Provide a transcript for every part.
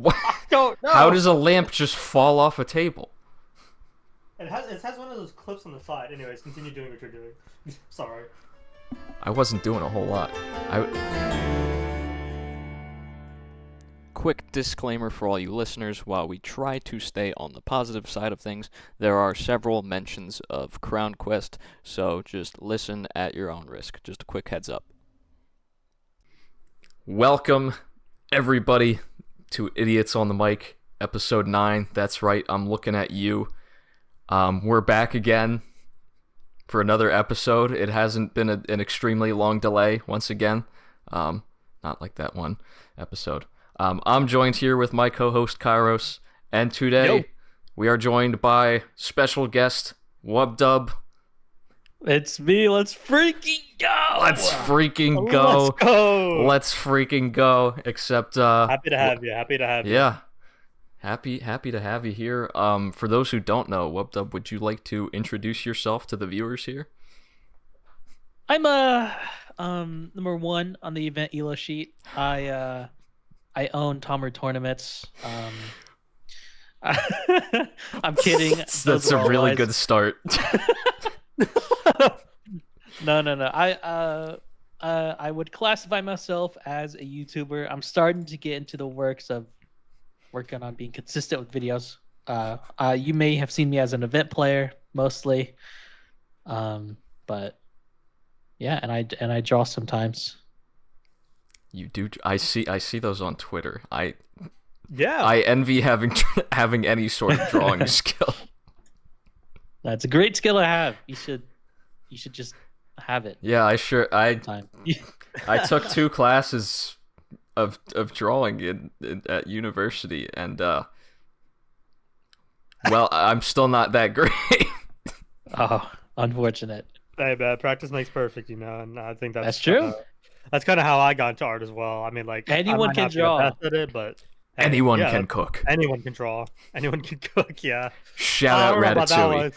What? I don't know. How does a lamp just fall off a table? It has one of those clips on the side. Anyways, continue doing what you're doing. Sorry. I wasn't doing a whole lot. Quick disclaimer for all you listeners, while we try to stay on the positive side of things, there are several mentions of Crown Quest, so just listen at your own risk. Just a quick heads up. Welcome, everybody, to Idiots on the Mic, episode 9. That's right, I'm looking at you. We're back again for another episode. It hasn't been an extremely long delay, once again. Not like that one episode. I'm joined here with my co-host Kairos, and today we are joined by special guest WubDub. It's me. Let's freaking go. Let's freaking go. Let's go. Let's freaking go. Except happy to have you. Happy to have you. Yeah. Happy to have you here. For those who don't know, WubDub, would you like to introduce yourself to the viewers here? I'm number 1 on the event ELO sheet. I own Tomer tournaments. I'm kidding. That's a really good start. No. I would classify myself as a YouTuber. I'm starting to get into the works of working on being consistent with videos. You may have seen me as an event player mostly, but yeah, and I draw sometimes. You do. I see those on Twitter. I Yeah. envy having any sort of drawing skill. That's a great skill to have. You should just have it. Yeah, I Time. I took 2 classes of drawing at university, and well, I'm still not that great. Oh, unfortunate. Hey, man, practice makes perfect, and I think that's true. That's kind of how I got into art as well. I mean, like Anyone I might can not be the draw. best at it, but hey, Anyone yeah, can cook. Anyone can draw. Anyone can cook. Yeah. Shout I out don't know about Ratatouille.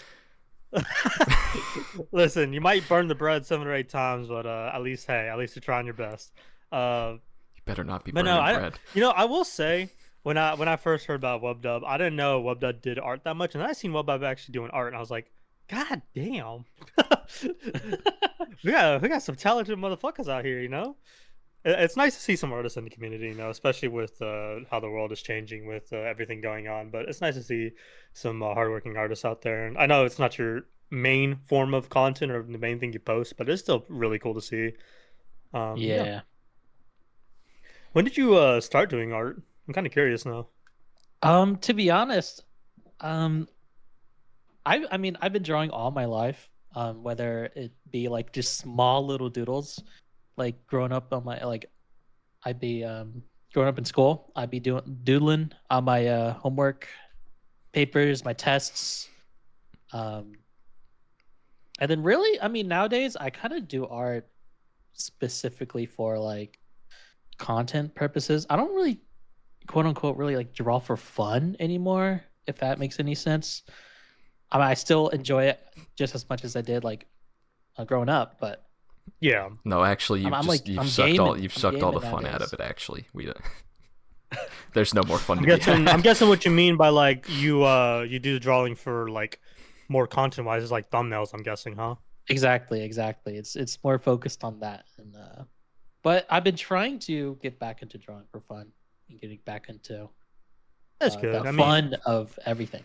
that one. Listen, you might burn the bread 7 or 8 times, but at least you're trying your best. You better not be But burning no, bread. I will say when I first heard about WubDub, I didn't know WubDub did art that much, and I seen WubDub actually doing art, and I was like, God damn, we got some talented motherfuckers out here, It's nice to see some artists in the community, especially with how the world is changing with everything going on. But it's nice to see some hardworking artists out there. And I know it's not your main form of content or the main thing you post, but it's still really cool to see. Yeah. When did you start doing art? I'm kind of curious now. To be honest, I mean I've been drawing all my life. Whether it be like just small little doodles, like growing up on my I'd be growing up in school, I'd be doodling on my homework papers, my tests, and then really, I mean nowadays I kind of do art specifically for like content purposes. I don't really quote unquote really like draw for fun anymore, if that makes any sense. I mean, I still enjoy it just as much as I did like growing up, but Yeah. No, actually, you've sucked all the fun out of it. Actually, we don't. There's no more fun to be had. I'm guessing what you mean by like you do the drawing for like more content wise is like thumbnails. I'm guessing, huh? Exactly. It's more focused on that, and but I've been trying to get back into drawing for fun and getting back into That's good. the fun of everything.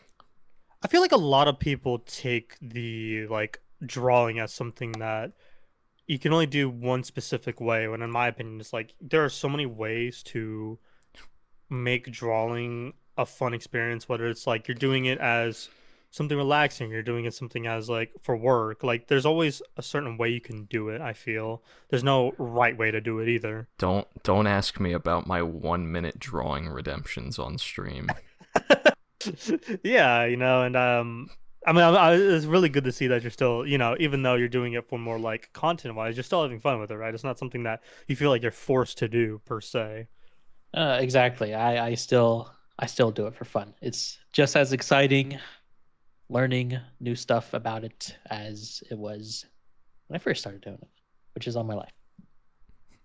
I feel like a lot of people take the like drawing as something that you can only do one specific way, when in my opinion it's like there are so many ways to make drawing a fun experience, whether it's like you're doing it as something relaxing, you're doing it something as like for work. Like there's always a certain way you can do it. I feel there's no right way to do it either. Don't ask me about my 1-minute drawing redemptions on stream. Yeah, and I mean, it's really good to see that you're still, even though you're doing it for more like content wise, you're still having fun with it, right? It's not something that you feel like you're forced to do per se. Exactly. I still do it for fun. It's just as exciting learning new stuff about it as it was when I first started doing it, which is all my life.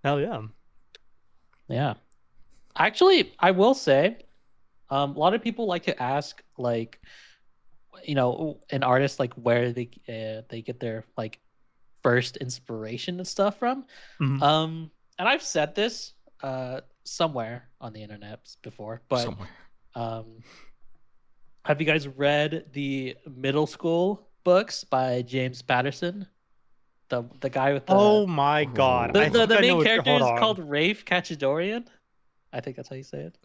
Hell yeah. Yeah. Actually, I will say A lot of people like to ask, like, an artist, like, where they get their like first inspiration and stuff from. Mhm. And I've said this somewhere on the internet before, but Somewhere. have you guys read the middle school books by James Patterson? The guy with Oh my god! I the think I know main what character hold is on. called Rafe Kachadorian. I think that's how you say it.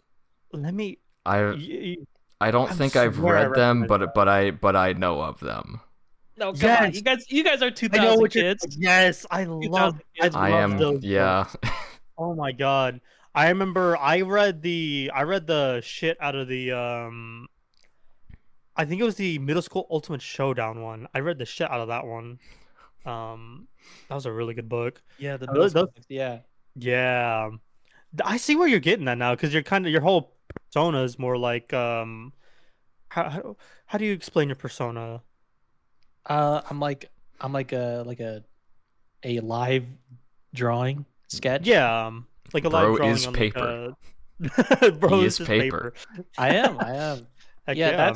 Let me. I don't I think I've swear I read them, recommend but I know of them. No, come on, Yes, you guys are I know 2000 what you're. kids. Yes, 2000 I kids. I love am, those yeah. books. Oh my god! I remember I read the shit out of the I think it was the middle school Ultimate Showdown one. I read the shit out of that one. That was a really good book. Yeah, the middle school books. Yeah. Yeah, I see where you're getting at now because you're kind of your whole persona is more like how do you explain your persona? I'm like a live drawing sketch. Yeah, like a live Bro drawing is on paper. like bro He is is just paper. I am. Heck Yeah, yeah.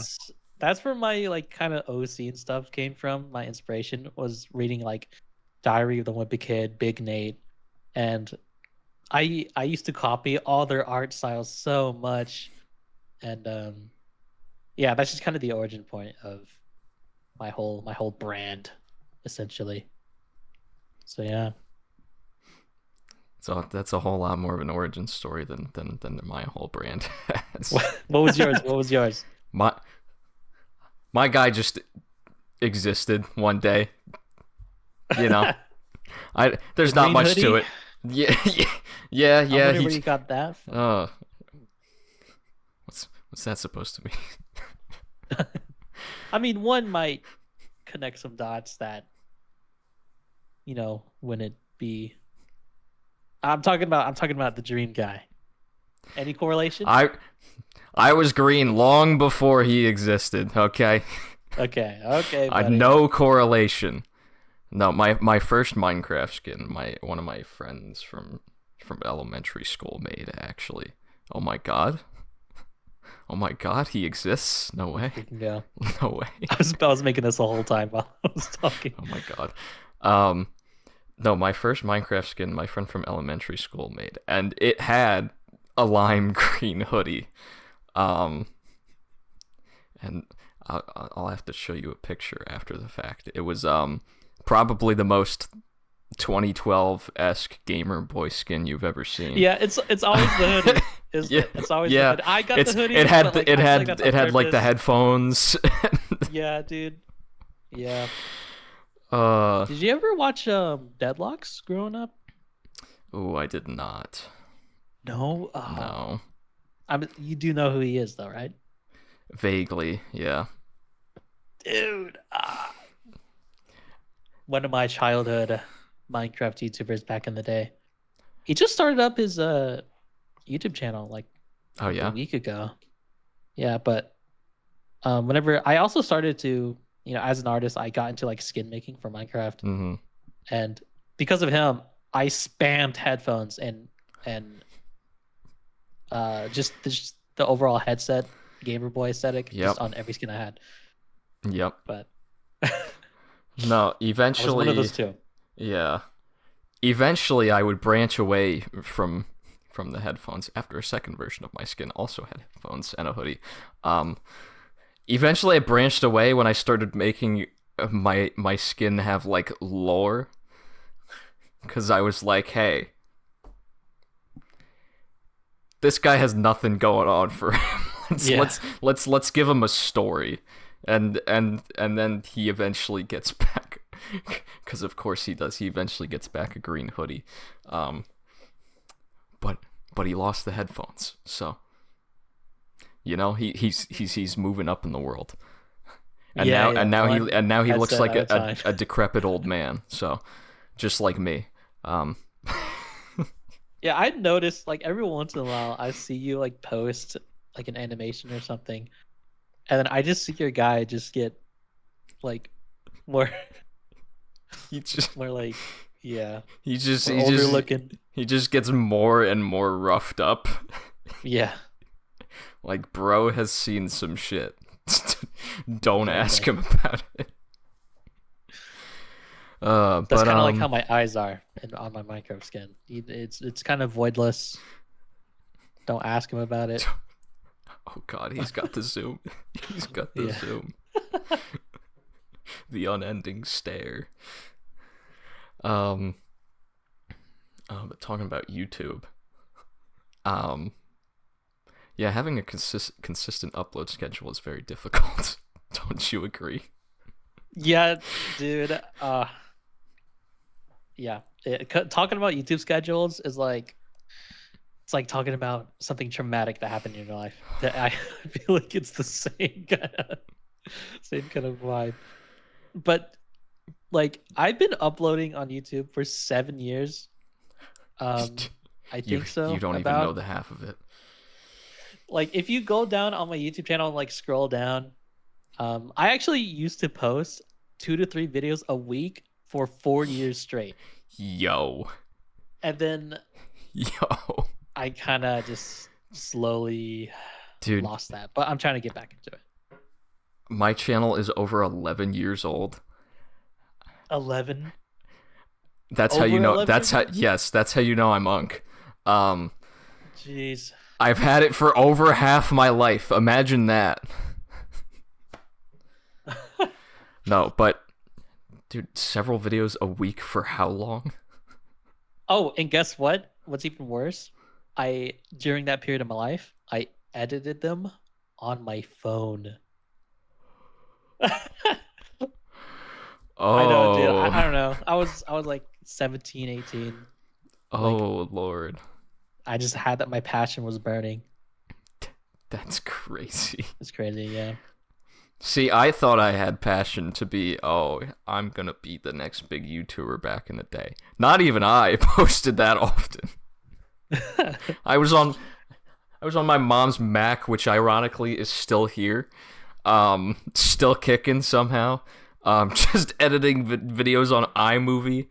that's where my like kind of OC and stuff came from. My inspiration was reading like Diary of the Wimpy Kid, Big Nate, and I used to copy all their art styles so much, and yeah, that's just kind of the origin point of my whole brand, essentially. So yeah. So that's a whole lot more of an origin story than my whole brand has. What was yours? What was yours? My guy just existed one day. You know, there's The not green much hoodie? to it. Yeah. I wonder He where you got that from. what's that supposed to mean? I mean, one might connect some dots that, wouldn't be. I'm talking about the dream guy. Any correlation? I was green long before he existed. Okay. Okay, I buddy. no correlation. No, my first Minecraft skin, one of my friends from elementary school made, actually. Oh my god. Oh my god, he exists? No way. Yeah. No way. I was making this the whole time while I was talking. Oh my god. No, my first Minecraft skin, my friend from elementary school made, and it had a lime green hoodie. And I'll have to show you a picture after the fact. It was probably the most 2012-esque gamer boy skin you've ever seen. Yeah, it's always the hoodie. It's always the hoodie. I got the hoodie. It had like the headphones. Yeah, dude. Yeah. Did you ever watch Deadlocks growing up? Oh, I did not. No. No. You do know who he is, though, right? Vaguely, yeah. Dude. One of my childhood Minecraft YouTubers back in the day. He just started up his YouTube channel like a week ago. Yeah, but whenever I also started to, as an artist, I got into like skin making for Minecraft. Mm-hmm. And because of him, I spammed headphones and just the overall headset gamer boy aesthetic just on every skin I had. Yep. But no, eventually I was one of those two. Yeah. Eventually I would branch away from the headphones after a second version of my skin also had headphones and a hoodie. Eventually I branched away when I started making my skin have like lore, because I was like, hey, this guy has nothing going on for him. Let's give him a story, and then he eventually gets back, because of course he does. He eventually gets back a green hoodie, but he lost the headphones, so he's moving up in the world, and now he looks like a decrepit old man, so just like me. Yeah, I noticed like every once in a while I see you like post like an animation or something, and then I just see your guy just get like more more like he just older looking. He just gets more and more roughed up. Yeah. Like, bro has seen some shit. Don't ask him about it. That's but kind of like how my eyes are on my Minecraft skin. It's kind of voidless. Don't ask him about it. Oh god, he's got the zoom. He's got the Yeah. zoom. The unending stare. But talking about YouTube. Yeah, having a consistent upload schedule is very difficult. Don't you agree? Yeah, dude. Yeah. Talking about YouTube schedules is like, it's like talking about something traumatic that happened in your life. I feel like it's the same kind of vibe. But like, I've been uploading on YouTube for 7 years. I think so. You don't even know the half of it. Like, if you go down on my YouTube channel and like scroll down, I actually used to post 2 to 3 videos a week for 4 years straight. Yo. And then I kind of just slowly lost that. But I'm trying to get back into it. My channel is over 11 years old. 11? That's how you know. That's how you know I'm Unk. Jeez. I've had it for over half my life. Imagine that. No, but dude, several videos a week for how long? Oh, and guess what? What's even worse? During that period of my life, I edited them on my phone. Oh, I know, dude. I don't know. I was like 17, 18. Oh, Lord. I just had that my passion was burning. That's crazy. It's crazy, yeah. See, I thought I had passion to be, I'm gonna be the next big YouTuber back in the day. Not even I posted that often. I was on my mom's Mac, which ironically is still here. Still kicking somehow. Just editing videos on iMovie,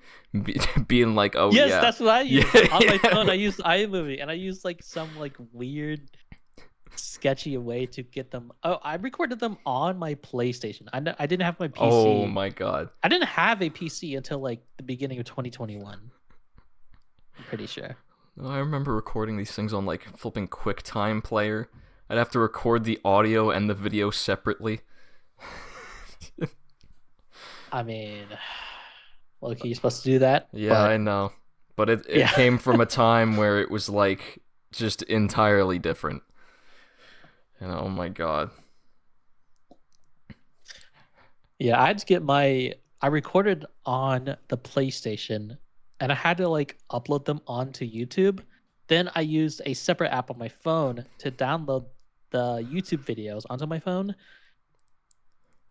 being like, yes, yeah. That's what I use. On my phone, I use iMovie, and I use like some like weird, sketchy way to get them. Oh, I recorded them on my PlayStation. I didn't have my PC. Oh my god. I didn't have a PC until like the beginning of 2021. I'm pretty sure. I remember recording these things on like flipping QuickTime Player. I'd have to record the audio and the video separately. I mean, look, you're supposed to do that. Yeah, I know. But it came from a time where it was like just entirely different. And oh my god. Yeah, I had to get I recorded on the PlayStation and I had to like upload them onto YouTube. Then I used a separate app on my phone to download the YouTube videos onto my phone.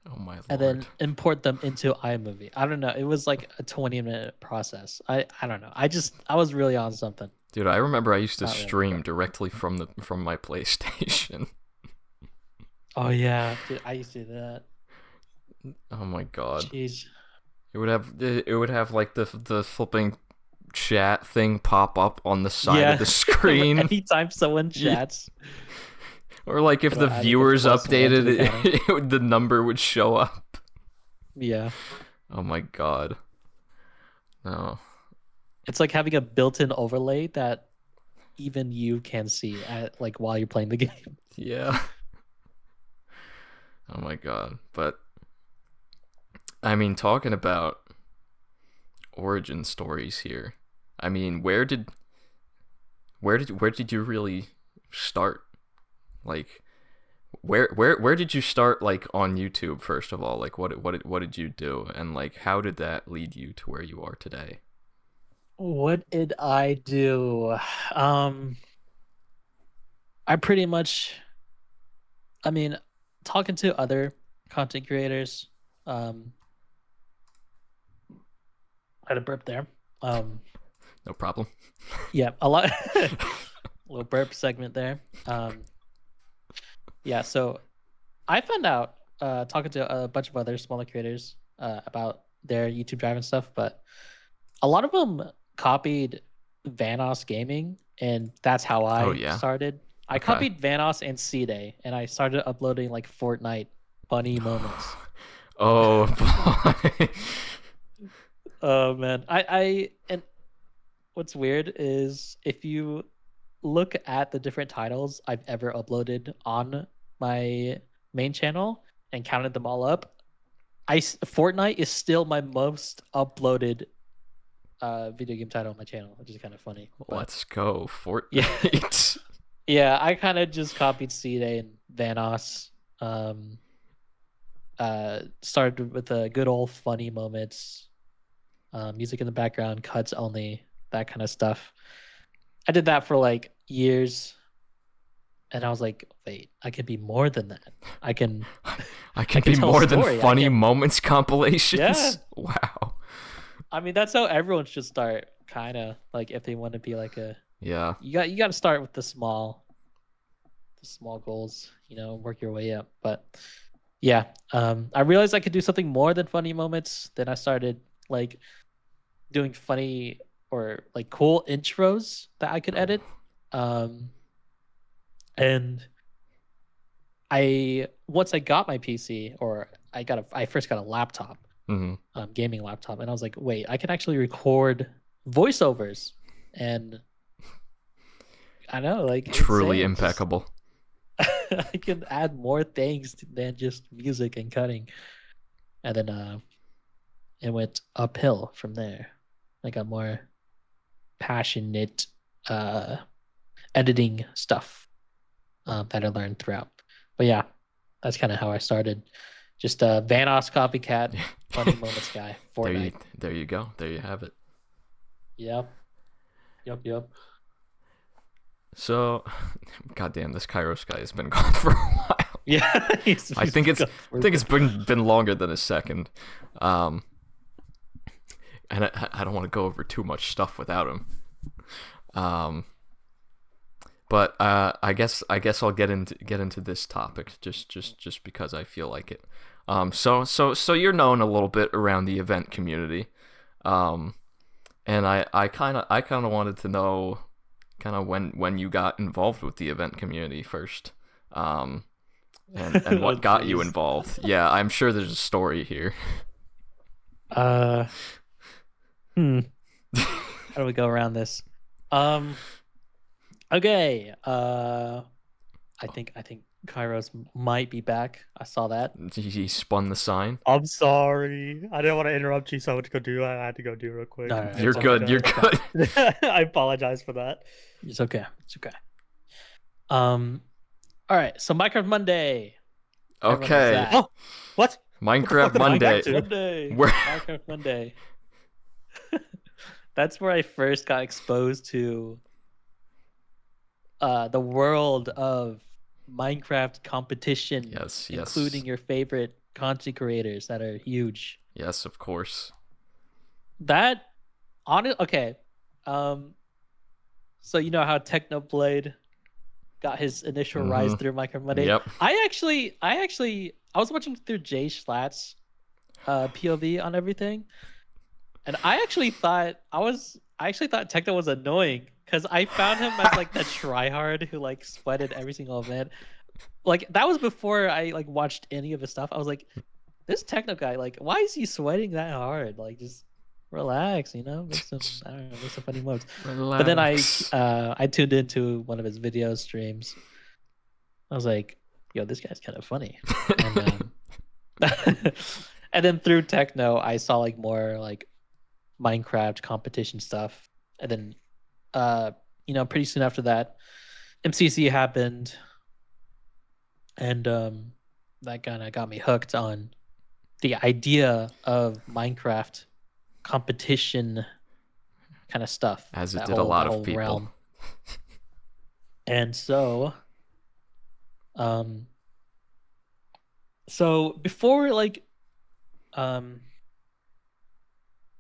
Oh my lord. And then import them into iMovie. I don't know. It was like a 20-minute process. I don't know. I was really on something. Dude, I remember I used to stream directly from my PlayStation. Oh yeah, dude, I used to do that. Oh my god. Jeez. It would have like the flipping chat thing pop up on the side of the screen. Anytime someone chats. Or like if the viewers updated it, the number would show up. Yeah. Oh my god. No. It's like having a built-in overlay that even you can see like while you're playing the game. Yeah. Oh my god. But I mean, talking about origin stories here. I mean, where did you really start? Like, where did you start? Like on YouTube, first of all. Like, what did you do, and like, how did that lead you to where you are today? What did I do? I pretty much. I mean, talking to other content creators. I had a burp there. No problem. Yeah, a lot. Little burp segment there. Yeah, so I found out talking to a bunch of other smaller creators about their YouTube Drive and stuff, but a lot of them copied Vanoss Gaming, and that's how I started. I copied Vanoss and C-Day, and I started uploading like Fortnite funny moments. Oh boy. Oh man, and what's weird is if you look at the different titles I've ever uploaded on my main channel and counted them all up, Fortnite is still my most uploaded video game title on my channel, which is kind of funny. But Let's go Fortnite. yeah, I kind of just copied C-Day and Vanoss. Started with the good old funny moments, music in the background, cuts only, that kind of stuff. I did that for like years, and I was like, wait, I can be more than that. I can be tell a more than story. funny moments compilations. Yeah. Wow. I mean, that's how everyone should start, kind of, like if they want to be like a Yeah. you got to start with the small goals, work your way up. But yeah, I realized I could do something more than funny moments. Then I started like doing funny or like cool intros that I could edit. And once I got my PC, or I first got a laptop, gaming laptop, and I was like, wait, I can actually record voiceovers, and I know, like, Truly insane. impeccable. I can add more things than just music and cutting, and then it went uphill from there. I got more passionate editing stuff that I learned throughout. But yeah, that's kind of how I started. Just a Vanoss copycat, funny moments guy. Fortnite. There you go. There you have it. Yep. So, goddamn, this Kairos guy has been gone for a while. Yeah, I think it's been longer than a second. And I don't want to go over too much stuff without him. But I guess I'll get into this topic just because I feel like it. So you're known a little bit around the event community, and I kind of wanted to know kind of when you got involved with the event community first, and what got you involved. Yeah, I'm sure there's a story here. How do we go around this? Okay. I think Kairos might be back. I saw that. He spun the sign. I'm sorry. I didn't want to interrupt you, so I went to go do. I had to go do real quick. No, You're good. You're good. I apologize for that. It's okay. All right. So Minecraft Monday. Okay. Oh, what? Minecraft Monday. Minecraft Monday. That's where I first got exposed to the world of Minecraft competition. Yes. Including your favorite content creators that are huge. Yes, of course. Okay. So you know how Technoblade got his initial rise through Minecraft Monday? Yep. I was watching through Jay Schlatt's POV on everything, and I actually thought Techno was annoying because I found him as like the tryhard who like sweated every single event. Like that was before I like watched any of his stuff. I was like, this Techno guy, like, why is he sweating that hard? Like, just relax, make some funny moves. But then I tuned into one of his video streams. I was like, yo, this guy's kind of funny. And, and then through Techno, I saw like more like Minecraft competition stuff. And then pretty soon after that, MCC happened, and that kind of got me hooked on the idea of Minecraft competition kind of stuff, as it did a lot of people realm. And so before like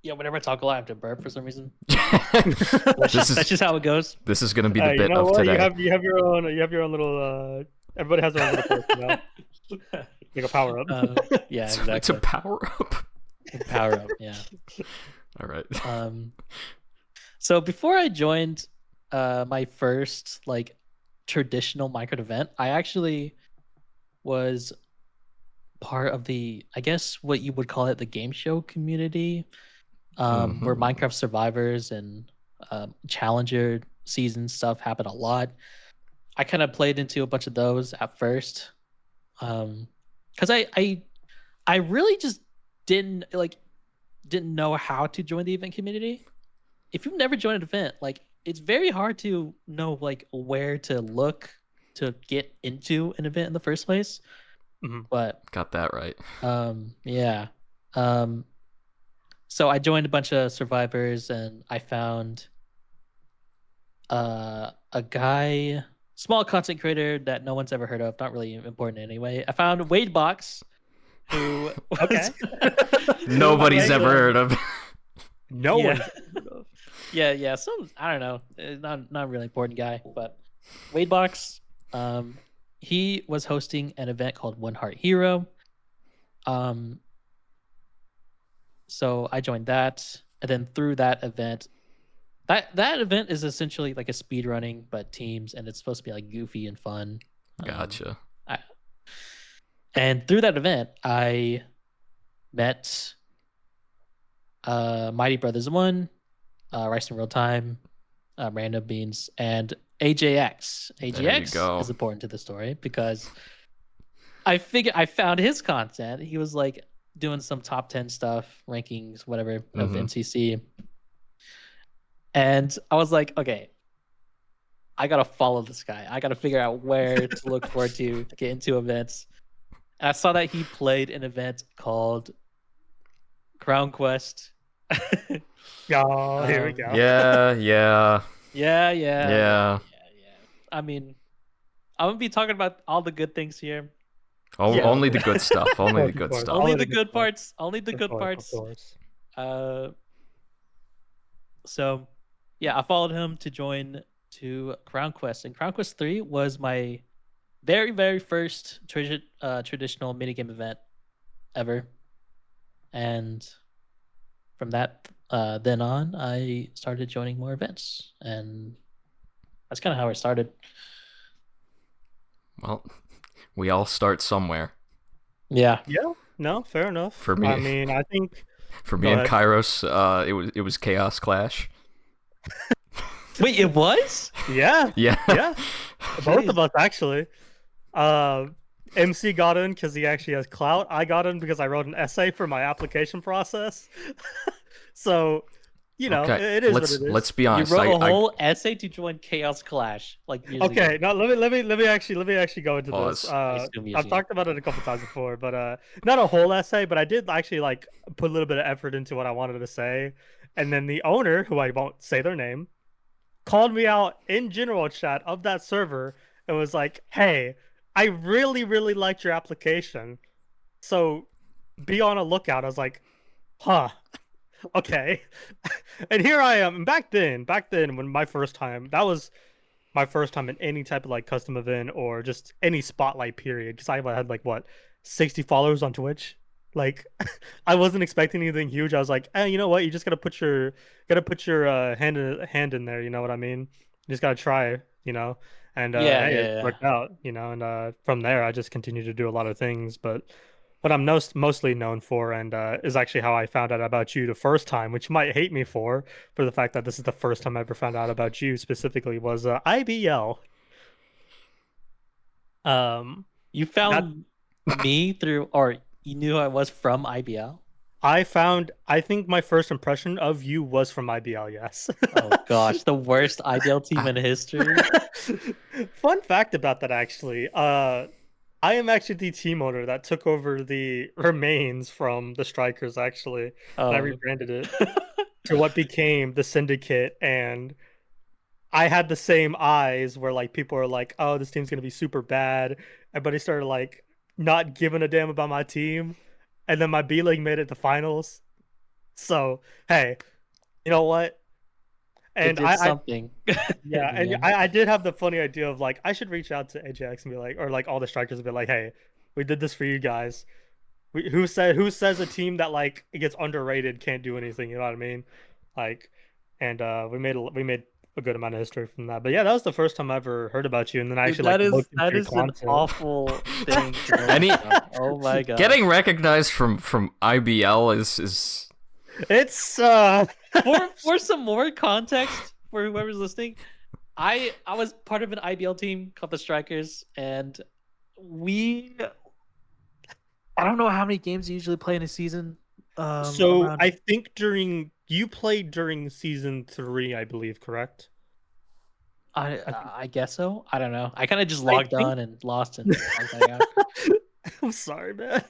whenever I talk a lot I have to burp for some reason. That's just how it goes. This is gonna be the bit of today. You have your own little everybody has their own little person now. Like a power up. Yeah, exactly. It's a power up. Power up, yeah. All right. So before I joined my first like traditional Minecraft event. I actually was part of the, I guess what you would call it, the game show community, where Minecraft survivors and challenger season stuff happen a lot. I kind of played into a bunch of those at first, because I really just didn't know how to join the event community. If you've never joined an event, like it's very hard to know like where to look to get into an event in the first place. But got that right. Yeah. So I joined a bunch of survivors, and I found a guy, small content creator that no one's ever heard of, not really important anyway. I found Wadebox, who Okay. Nobody's ever heard of. No Yeah. one. yeah. Some, I don't know, not a really important guy, but Wadebox. He was hosting an event called One Heart Hero. So I joined that, and then through that event, that event is essentially like a speed running but teams, and it's supposed to be like goofy and fun. Gotcha. And through that event, I met Mighty Brothers 1, Rice in Real Time, Random Beans, and AJX. AJX is important to the story because I found his content. He was like doing some top 10 stuff, rankings, whatever, of NCC. And I was like, okay, I gotta follow this guy. I gotta figure out where to look forward to get into events. And I saw that he played an event called Crown Quest. Oh, here we go. Yeah. I mean, I'm gonna be talking about all the good things here. Only the good stuff. Only the good stuff. Only the good parts. Only the good parts. Of course. So, yeah, I followed him to join to Crown Quest, and Crown Quest 3 was my very, very first traditional minigame event ever. And from that then on, I started joining more events, and that's kind of how I started. Well, we all start somewhere. Yeah. No, fair enough. For me, I mean, I think for me and Kairos, it was Chaos Clash. Wait, it was? Yeah. Yeah. Both of us actually. MC got in because he actually has clout. I got in because I wrote an essay for my application process. So, you know, okay. it is what it is. Let's be honest. You wrote a whole essay to join Chaos Clash, like years ago. Okay, now let me actually go into Pause. this. Excuse I've me. talked about it a couple times before, but not a whole essay, but I did actually like put a little bit of effort into what I wanted to say. And then the owner, who I won't say their name, called me out in general chat of that server and was like, "Hey, I really, really liked your application, so be on a lookout." I was like, "Huh, okay." And here I am. Back then, when that was my first time in any type of like custom event or just any spotlight period, because I had like 60 followers on Twitch. Like, I wasn't expecting anything huge. I was like, you know what? You just gotta put your hand in there. You know what I mean? You just gotta try. You know. And it worked out. You know. And from there, I just continued to do a lot of things. But what I'm mostly known for, and is actually how I found out about you the first time, which you might hate me for the fact that this is the first time I ever found out about you specifically, was IBL. You found me through, or you knew I was from IBL? I think my first impression of you was from IBL, yes. Oh gosh, the worst IBL team in history. Fun fact about that, actually. I am actually the team owner that took over the remains from the Strikers, actually. And I rebranded it to what became the Syndicate, and I had the same eyes where like people are like, "Oh, this team's gonna be super bad." Everybody started like not giving a damn about my team, and then my B League made it to finals. So hey, you know what? And it did something. I did have the funny idea of like I should reach out to AJX and be like, or like all the Strikers and be like, "Hey, we did this for you guys. Who says a team that like it gets underrated can't do anything?" You know what I mean? Like, and we made a good amount of history from that. But yeah, that was the first time I ever heard about you, and then I Dude, actually like looked into that your is an content. awful thing to know Any- about. Oh my god. Getting recognized from IBL is It's For some more context for whoever's listening, I was part of an IBL team called the Strikers, and I don't know how many games you usually play in a season. so Around- I think you played during season 3, I believe, correct? I guess so. I don't know. I kind of just I logged think- on and lost and logged back out. I'm sorry, man.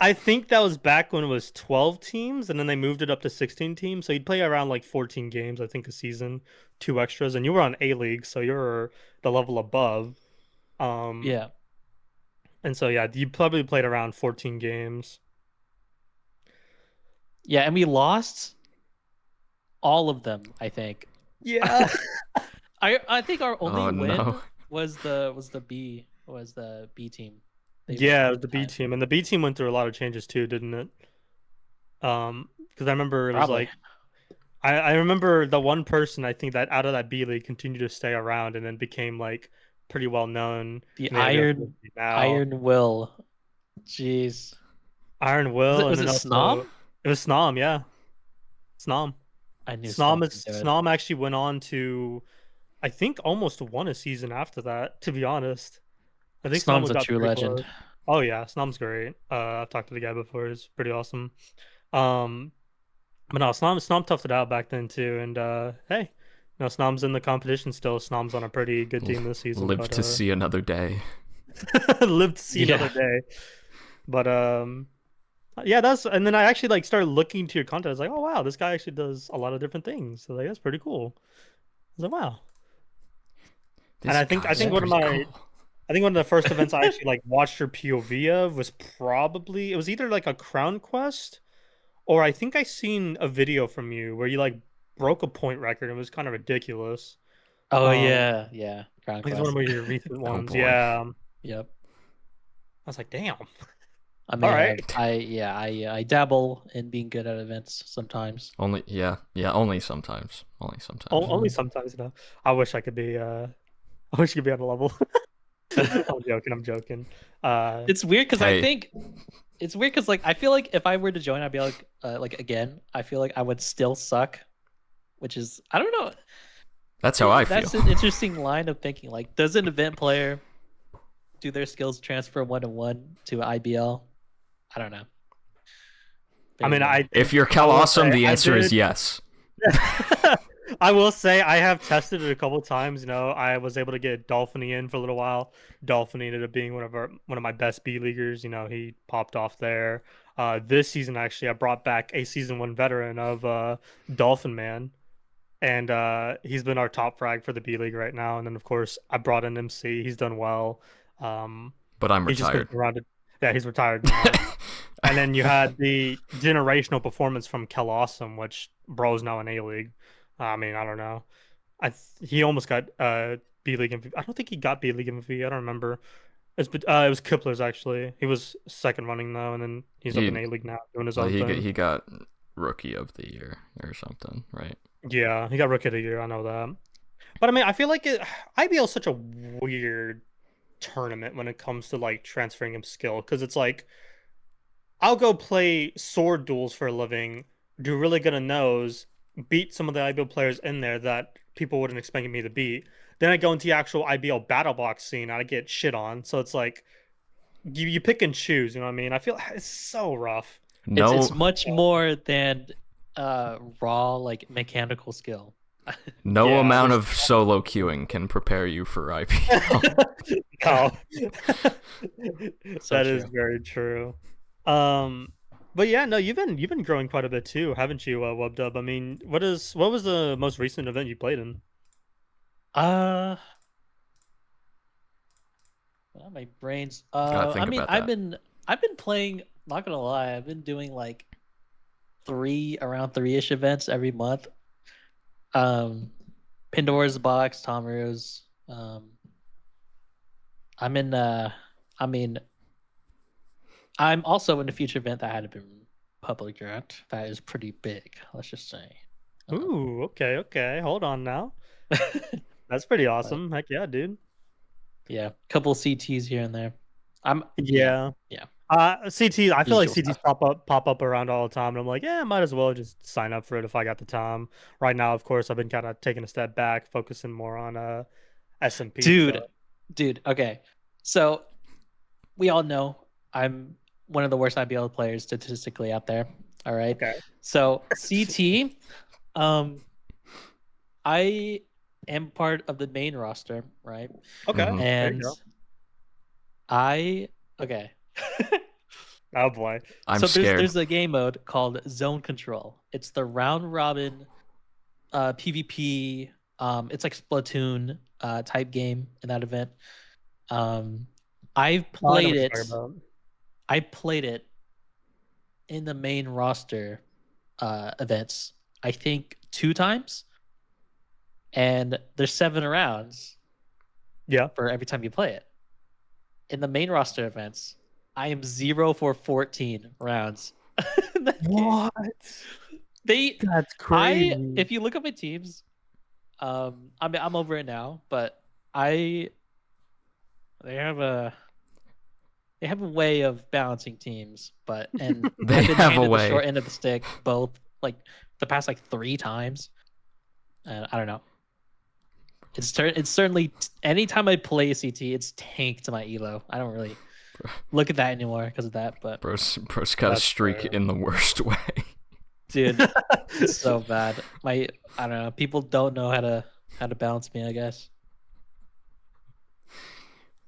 I think that was back when it was 12 teams, and then they moved it up to 16 teams. So you'd play around like 14 games, I think, a season, 2 extras, and you were on A League, so you're the level above. Yeah. And so yeah, you probably played around 14 games. Yeah, and we lost all of them, I think. Yeah. I think our only Oh, win no. was the B team. They Yeah, won the B time. team, and the B team went through a lot of changes too, didn't it? Because I remember it was Probably. like I remember the one person I think that out of that B League continued to stay around and then became like pretty well known. The in the area now. Iron Will. Jeez. Iron Will. Was and it then Snom? also- It was Snom, yeah. Snom. I knew Snom actually went on to, I think, almost won a season after that. To be honest, I think Snom's a got true pretty legend. close. Oh yeah, Snom's great. I've talked to the guy before. He's pretty awesome. But no, Snom toughed it out back then too. And hey, Snom's in the competition still. Snom's on a pretty good team this season. live but, to see another day. live to see another day. But yeah, and then I actually like started looking to your content. I was like, oh wow, this guy actually does a lot of different things. So like that's pretty cool. I was like, wow. And I think one of the first events I actually like watched your POV of was probably, it was either like a Crown Quest, or I think I seen a video from you where you like broke a point record. It was kind of ridiculous. Oh yeah. Crown I think it's Quest. one of your recent ones. boy. Yeah. Yep. I was like, damn. I mean, Alright. I dabble in being good at events sometimes. Only sometimes. Only sometimes, I wish I could be I wish you could be on a level. I'm joking. It's weird because Hey. I think it's weird because like I feel like if I were to join, I'd be like again. I feel like I would still suck, which is I don't know. That's how I That's feel. an interesting line of thinking. Like, does an event player do their skills transfer 1-to-1 to IBL? I don't know. I mean, If you're Kel I will Awesome, say the I answer is did- yes. I will say I have tested it a couple times. I was able to get Dolphiny in for a little while. Dolphiny ended up being one of my best B leaguers. He popped off there. This season actually, I brought back a season 1 veteran of Dolphin Man, and he's been our top frag for the B League right now. And then of course I brought in MC. He's done well. But I'm He's just been retired. surrounded. Yeah, he's retired now. And then you had the generational performance from Kel Awesome, which bro's now in A League. I mean, I don't know. He almost got B League MVP. I don't think he got B League MVP. I don't remember. It was Kipler's actually. He was second running though, and then he's up in A League now doing his own thing. He got Rookie of the Year or something, right? Yeah, he got Rookie of the Year. I know that. But I mean, I feel like IBL is such a weird tournament when it comes to like transferring him skill, because it's like I'll go play sword duels for a living, do really good in those, beat some of the IBL players in there that people wouldn't expect me to beat. Then I go into the actual IBL battle box scene and I get shit on. So it's like you pick and choose, you know what I mean? I feel it's so rough. No, It's much more than raw like mechanical skill. no Yeah, amount there's- of solo queuing can prepare you for IPL. No. So That is true. very true. But yeah, no, you've been growing quite a bit too, haven't you, WubDub? I mean, what was the most recent event you played in? My brains. Gotta think I mean, about I've that. been playing. Not gonna lie, I've been doing like around 3-ish events every month. Pandora's Box, Tomaro's. I'm in. I mean, I'm also in a future event that had been public draft. That is pretty big. Let's just say. Ooh, okay. Hold on now. That's pretty awesome. Heck yeah, dude. Yeah, couple CTs here and there. I'm Yeah. yeah. CT. I feel like Usual CTs stuff. pop up around all the time, and I'm like, yeah, might as well just sign up for it if I got the time. Right now, of course, I've been kind of taking a step back, focusing more on SMP Dude, stuff. okay. So we all know I'm one of the worst IBL players statistically out there. All right. Okay. So CT, I am part of the main roster, right? Okay. Mhm. There you And go. okay. Oh boy. I'm So scared. there's a game mode called Zone Control. It's the round robin PvP. It's like Splatoon type game in that event. I've Oh, I know played what you're it. talking about. I played it in the main roster events, I think 2 times. And there's 7 rounds Yeah. for every time you play it. In the main roster events, I am 0 for 14 rounds. in that game. What? That's crazy. If you look at my teams, I'm over it now, but they have a way of balancing teams, and They I've been have a handed the way. short end of the stick both like the past like 3 times. And I don't know. It's certainly anytime I play a CT, it's tanked my elo. I don't really look at that anymore because of that, but Bro's got a That's streak fair. in the worst way. dude, it's so bad. I don't know. People don't know how to balance me, I guess.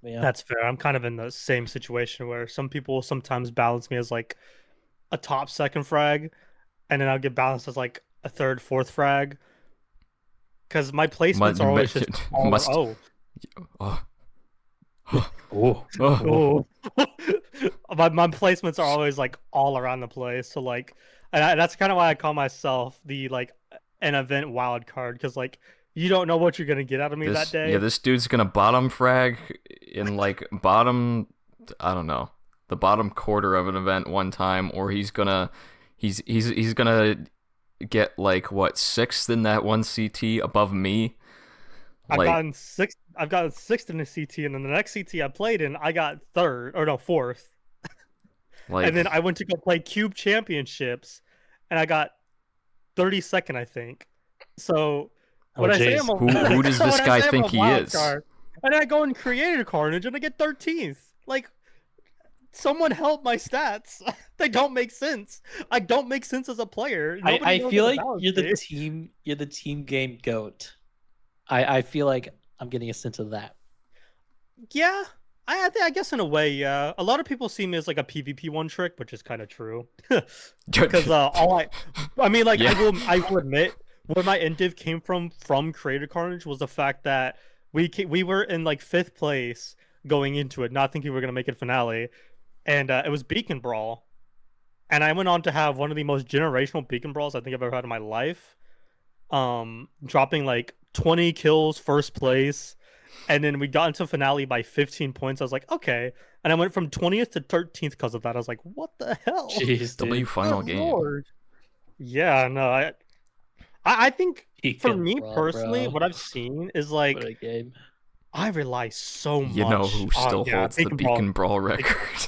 But yeah. That's fair. I'm kind of in the same situation where some people sometimes balance me as like a top second frag, and then I'll get balanced as like a third, fourth frag. Because my placements are always just all, must. oh. Oh. Oh. Oh. Oh. my placements are always like all around the place. So like, that's kind of why I call myself the like an event wild card, because like you don't know what you're gonna get out of me that day. Yeah, this dude's gonna bottom frag in like bottom. I don't know, the bottom quarter of an event one time, or he's gonna get like what, 6th in that one CT above me. I've Like, gotten 6th. I've gotten 6th in the CT, and then the next CT I played in, I got 3rd or no 4th. And then I went to go play Cube Championships, and I got 32nd, I think. So when I say jeez. I'm a, Who does so this when I guy say I'm think a he wild is? card, and I go and create a Carnage, and I get 13th. Like, someone help my stats. They don't make sense. I don't make sense as a player. Nobody I knows feel how to like balance you're the team game goat. I feel like I'm getting a sense of that. Yeah, I guess in a way, yeah. A lot of people see me as like a PvP one trick, which is kind of true. Because I mean, like, Yeah. I will admit, where my indiv came from Creator Carnage was the fact that we were in like 5th place going into it, not thinking we were gonna make it finale, and it was Beacon Brawl, and I went on to have one of the most generational Beacon Brawls I think I've ever had in my life. Dropping like 20 kills, 1st place. And then we got into finale by 15 points. I was like, okay. And I went from 20th to 13th because of that. I was like, what the hell? Jeez, W dude. final Good game. Lord. Yeah, no, I think for Beacon me Brawl, personally, bro. what I've seen is What like a game. I rely so much. You know who still yeah, holds the Beacon Brawl record?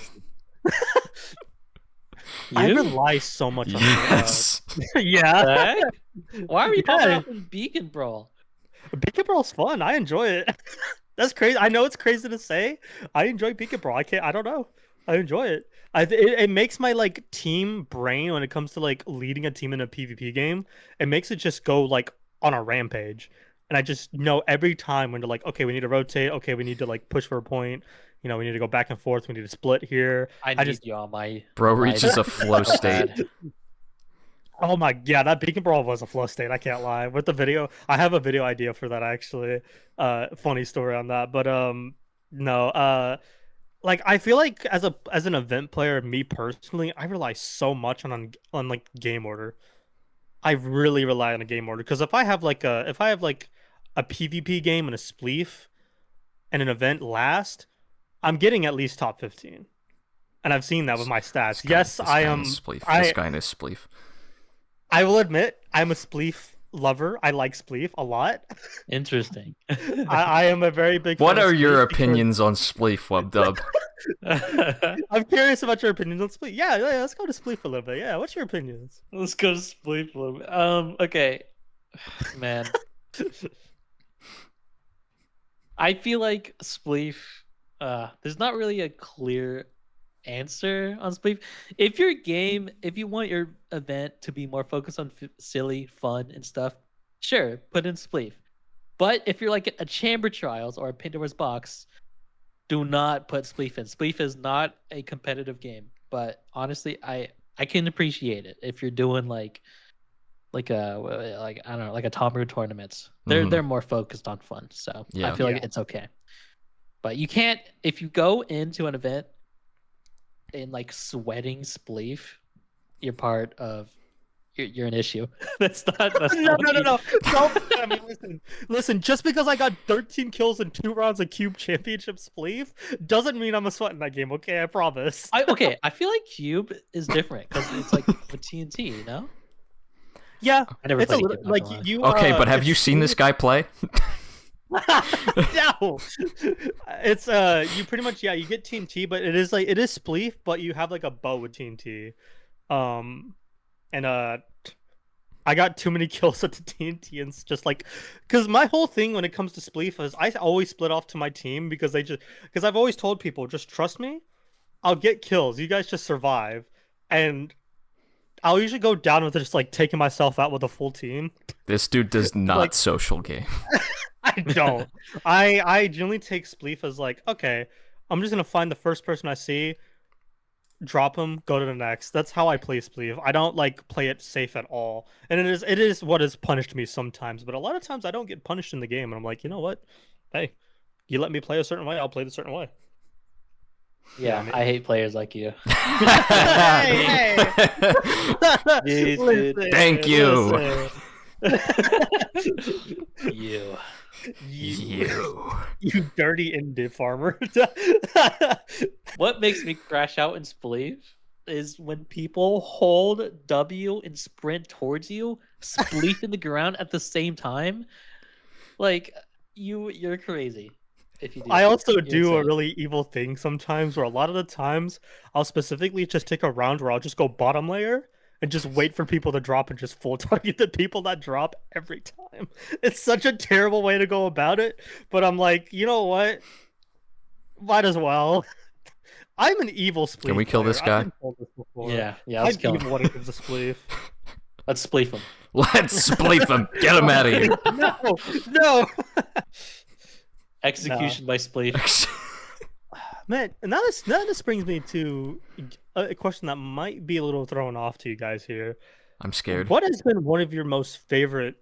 I You? rely so much on Yes. yeah. Heck? Why are we popping Yeah. off in Beacon Brawl? Beacon Brawl's fun. I enjoy it. That's crazy. I know it's crazy to say. I enjoy Beacon Brawl. I don't know. I enjoy it. It makes my like team brain when it comes to like leading a team in a PvP game. It makes it just go like on a rampage, and I just know every time when to like, okay, we need to rotate. Okay, we need to like push for a point. You know, we need to go back and forth. We need to split here. I need you on my Bro reaches my- a flow so state. bad. Oh my yeah, that Beacon Brawl was a flow state. I can't lie. With the video, I have a video idea for that actually. Funny story on that. But no, like I feel like as an event player, me personally, I rely so much on like game order. I really rely on a game order, because if I have like a PvP game and a spleef and an event last, I'm getting at least top 15. And I've seen that with my stats. Yes, I am. This guy in his spleef. I will admit I'm a spleef lover. I like Spleef a lot. Interesting. I am a very big What fan of are your Spleef because- opinions on Spleef, WubDub? I'm curious about your opinions on Spleef. Yeah, let's go to Spleef a little bit. Yeah, what's your opinions? Let's go to Spleef a little bit. Okay. Man. I feel like Spleef, there's not really a clear answer on Spleef. If you want your event to be more focused on silly, fun, and stuff, sure, put in Spleef. But if you're like a Chamber Trials or a Pandora's Box, do not put Spleef in. Spleef is not a competitive game, but honestly, I can appreciate it if you're doing like I don't know, like a Tomru tournaments. They're more focused on fun, so Yeah. I feel like it's okay. But you can't, if you go into an event in like sweating Spleef, you're an issue. That's No. I mean, listen. Just because I got 13 kills in 2 rounds of Cube Championship Spleef doesn't mean I'm a sweat in that game. Okay, I promise. I feel like Cube is different because it's like with TNT, you know. Yeah, I never it's a played little Cube, not gonna lie. you. Okay, but have it's you seen this guy play? No, it's you pretty much you get TNT, but it is Spleef, but you have like a bow with TNT, and I got too many kills with the TNT, and it's just like, because my whole thing when it comes to Spleef is I always split off to my team because I've always told people just trust me, I'll get kills, you guys just survive, and I'll usually go down with just like taking myself out with a full team. This dude does not social game. I don't. I generally take Spleef as like, okay, I'm just gonna find the first person I see, drop him, go to the next. That's how I play Spleef. I don't like play it safe at all. And it is what has punished me sometimes, but a lot of times I don't get punished in the game, and I'm like, you know what? Hey, you let me play a certain way, I'll play the certain way. Yeah, I hate players like you. Hey. Jeez, Listen, dude. Thank you. listen. You. You dirty indie farmer. What makes me crash out in Spleef is when people hold W and sprint towards you, spleef in the ground at the same time. Like you're crazy. If you do I that. also You're do a insane. really evil thing sometimes where a lot of the times I'll specifically just take a round where I'll just go bottom layer and just wait for people to drop and just full target the people that drop every time. It's such a terrible way to go about it, but I'm like, you know what? Might as well. I'm an evil spleef. Can we kill this player. I've guy? been told this before. Yeah, I'm let's kill evil him. when it comes to spleef. Let's spleef him. Let's spleef him. Get him out of here. No. Execution by spleef. Man, and now this brings me to a question that might be a little thrown off to you guys here. I'm scared. What has been one of your most favorite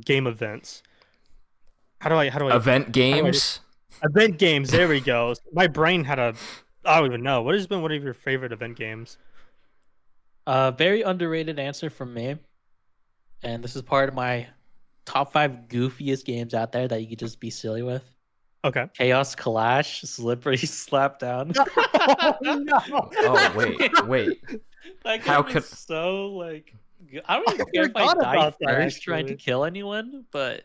game events? How do I Event games? event games? There we go. My brain had I don't even know. What has been one of your favorite event games? Very underrated answer from me, and this is part of my top 5 goofiest games out there that you could just be silly with. Okay. Chaos Clash, Slippery Slapdown. No. Oh, wait. That How game could- is so like I don't even I care if I forgot die about that, first trying to actually. kill anyone, but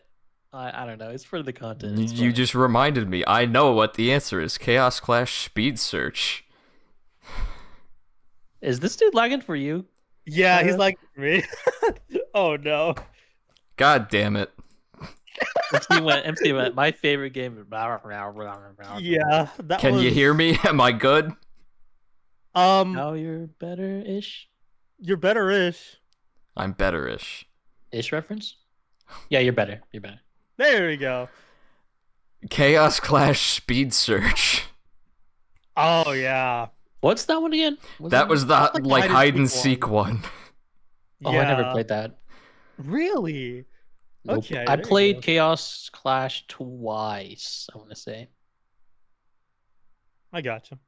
I don't know. It's for the content. It's You fun. just reminded me. I know what the answer is. Chaos Clash Speed Search. Is this dude lagging for you? Yeah, he's like me. Oh no. God damn it. MC went. My favorite game. Yeah. That Can you was- hear me? Am I good? Now you're better-ish. You're better-ish. I'm better-ish. Ish reference? Yeah, you're better. You're better. There we go. Chaos Clash Speed Search. Oh yeah. What's that one again? That was the like the hide and seek one. Oh, I never Yeah. played that. Really? Nope. Okay, I there you played go. Chaos Clash twice, I want to say. I gotcha.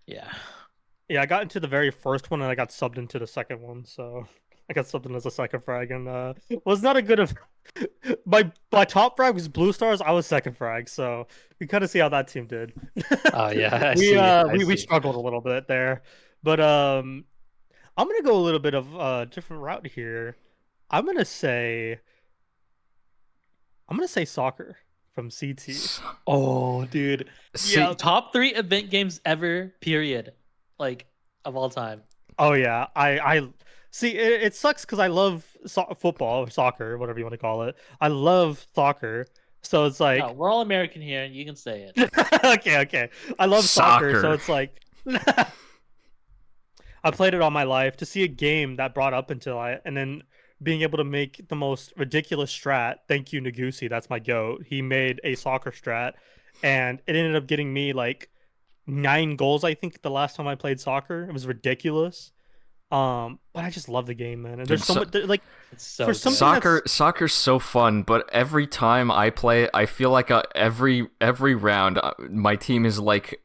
Yeah. Yeah, I got into the very first one and I got subbed into the second one, so I got subbed in as a second frag and was not a good of my top frag was blue stars, I was second frag, so you kind of see how that team did. Oh yeah. I we see. I we see. struggled a little bit there. But I'm gonna go a little bit of a different route here. I'm gonna say soccer from CT. Oh, dude. See, Yeah. Top 3 event games ever, period. Like, of all time. Oh yeah. I see. It sucks because I love football, or soccer, whatever you want to call it. I love soccer, so it's No, like we're all American here, and you can say it. okay. I love soccer, so Soccer. it's like I played it all my life. To see a game that brought up until and then being able to make the most ridiculous strat. Thank you, Nagusi. That's my goat. He made a soccer strat, and it ended up getting me like 9 goals. I think the last time I played soccer, it was ridiculous. But I just love the game, man. And there's so much like It's so for good. something soccer's so fun, but every time I play it, I feel like every round my team is like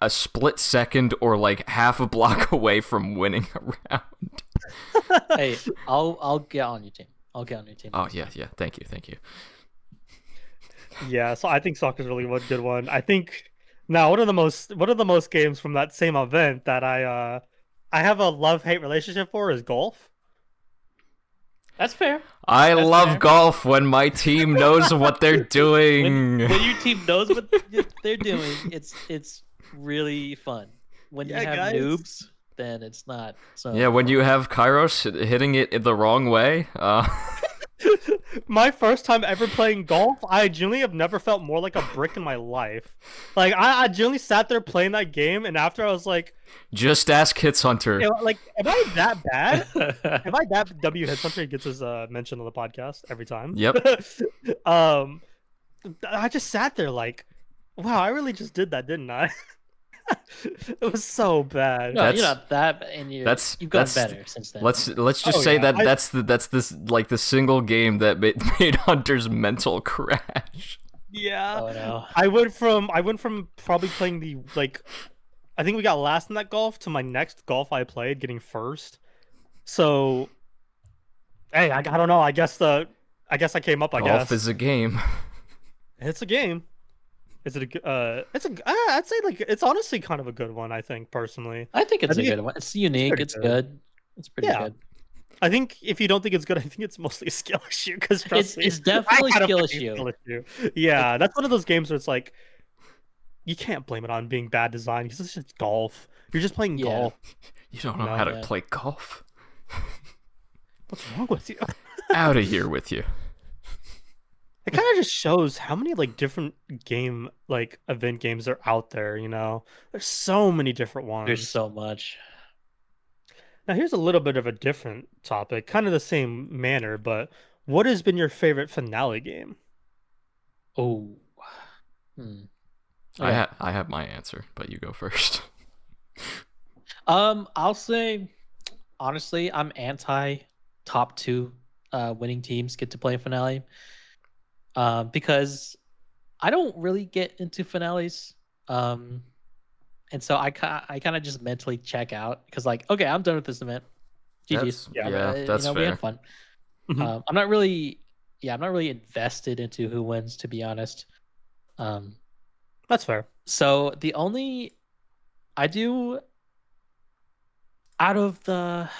a split second or like half a block away from winning a round. Hey, I'll get on your team. I'll get on your team. Oh yeah. Thank you. Yeah, so I think soccer's really one good one. I think now one of the most games from that same event that I have a love-hate relationship for is golf. That's fair. I That's love fair. golf when my team knows what they're doing. When your team knows what they're doing, it's really fun. When you Yeah, have guys. noobs, then it's not. So Yeah, when you have Kairos hitting it the wrong way. My first time ever playing golf, I genuinely have never felt more like a brick in my life. Like I genuinely sat there playing that game, and after I was like, Just ask Hits Hunter. like, am I that bad? Am I that W Hits Hunter gets his mention on the podcast every time? Yep. I just sat there like, wow, I really just did that, didn't I? It was so bad. No, That's- you're not that, and you've gotten that's- better since then. Let's just Oh, say yeah, that that's this like the single game that made Hunter's mental crash. Yeah. Oh no. I went from probably playing the like I think we got last in that golf to my next golf I played getting first. So hey, I don't know. I guess I came up, I Golf guess. is a game. It's a game. Is it I'd say like it's honestly kind of a good one, I think, personally. I think it's I think a good one. It's unique. pretty It's good. good. It's pretty Yeah. good. I think if you don't think it's good, I think it's mostly a skill issue because trust me. It's definitely I had a skill fucking issue. Yeah, that's one of those games where it's like you can't blame it on being bad design because it's just golf. You're just playing Yeah. golf. You don't know No, how to yeah. play golf. What's wrong with you? Out of here with you. It kind of just shows how many like different event games are out there, you know. There's so many different ones. There's so much. Now here's a little bit of a different topic, kind of the same manner, but what has been your favorite finale game? Oh. Hmm. I have my answer, but you go first. I'll say honestly, I'm anti top 2 winning teams get to play a finale. Because I don't really get into finales. And so I kind of just mentally check out because like, okay, I'm done with this event. GG's. That's we fair. had fun. Mhm. I'm not really invested into who wins, to be honest. That's fair. So the only I do out of the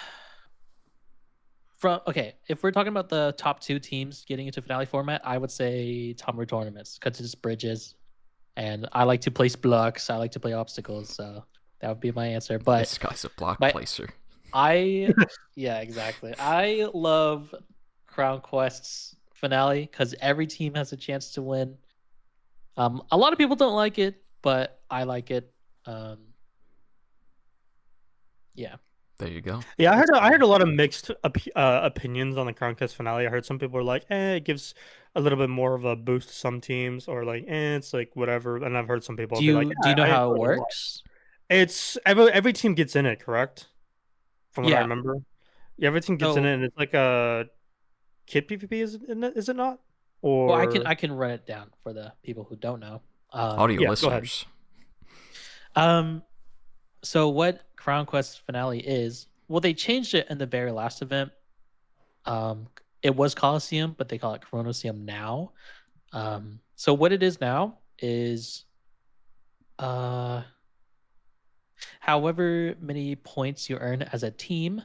if we're talking about the top 2 teams getting into finale format, I would say Tumblr tournaments because it's bridges, and I like to place blocks. I like to play obstacles, so that would be my answer. But This guy's a block my- placer. yeah, exactly. I love Crown Quest's finale because every team has a chance to win. A lot of people don't like it, but I like it. Yeah. There you go. Yeah, I heard a lot of mixed opinions on the Crown Quest finale. I heard some people were like, it gives a little bit more of a boost to some teams, or like, it's like whatever. And I've heard some people Do be you like, do you know I how it enjoyed a lot. works? It's every team gets in it, correct? From what I Yeah. remember. Yeah, every team gets in So- it, and it's like a kit PvP, is it not? Or Well, I can run it down for the people who don't know. Audio yeah, go ahead. listeners. So what Crown Quest finale is? Well, they changed it in the very last event. It was Coliseum, but they call it Chronoseum now. So what it is now is, how however many points you earn as a team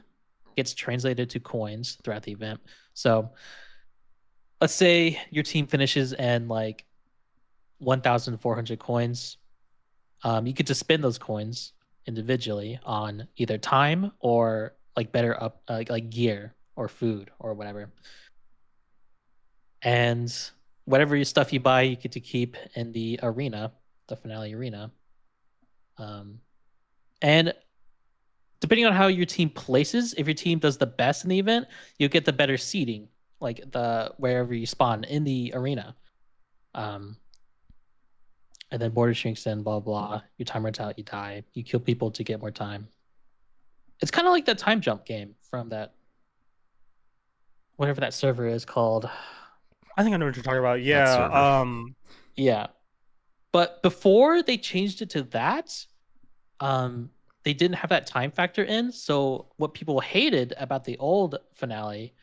gets translated to coins throughout the event. So let's say your team finishes in like 1,400 coins. You get to spend those coins individually on either time or like better up like gear or food or whatever. And whatever stuff you buy, you get to keep in the arena, the finale arena. And depending on how your team places, if your team does the best in the event, you'll get the better seating, like the wherever you spawn in the arena. And then border shrinks in, blah, blah. Your time runs out, you die. You kill people to get more time. It's kind of like the time jump game from that, whatever that server is called. I think I know what you're talking about. Yeah. Yeah. But before they changed it to that, they didn't have that time factor in. So what people hated about the old finale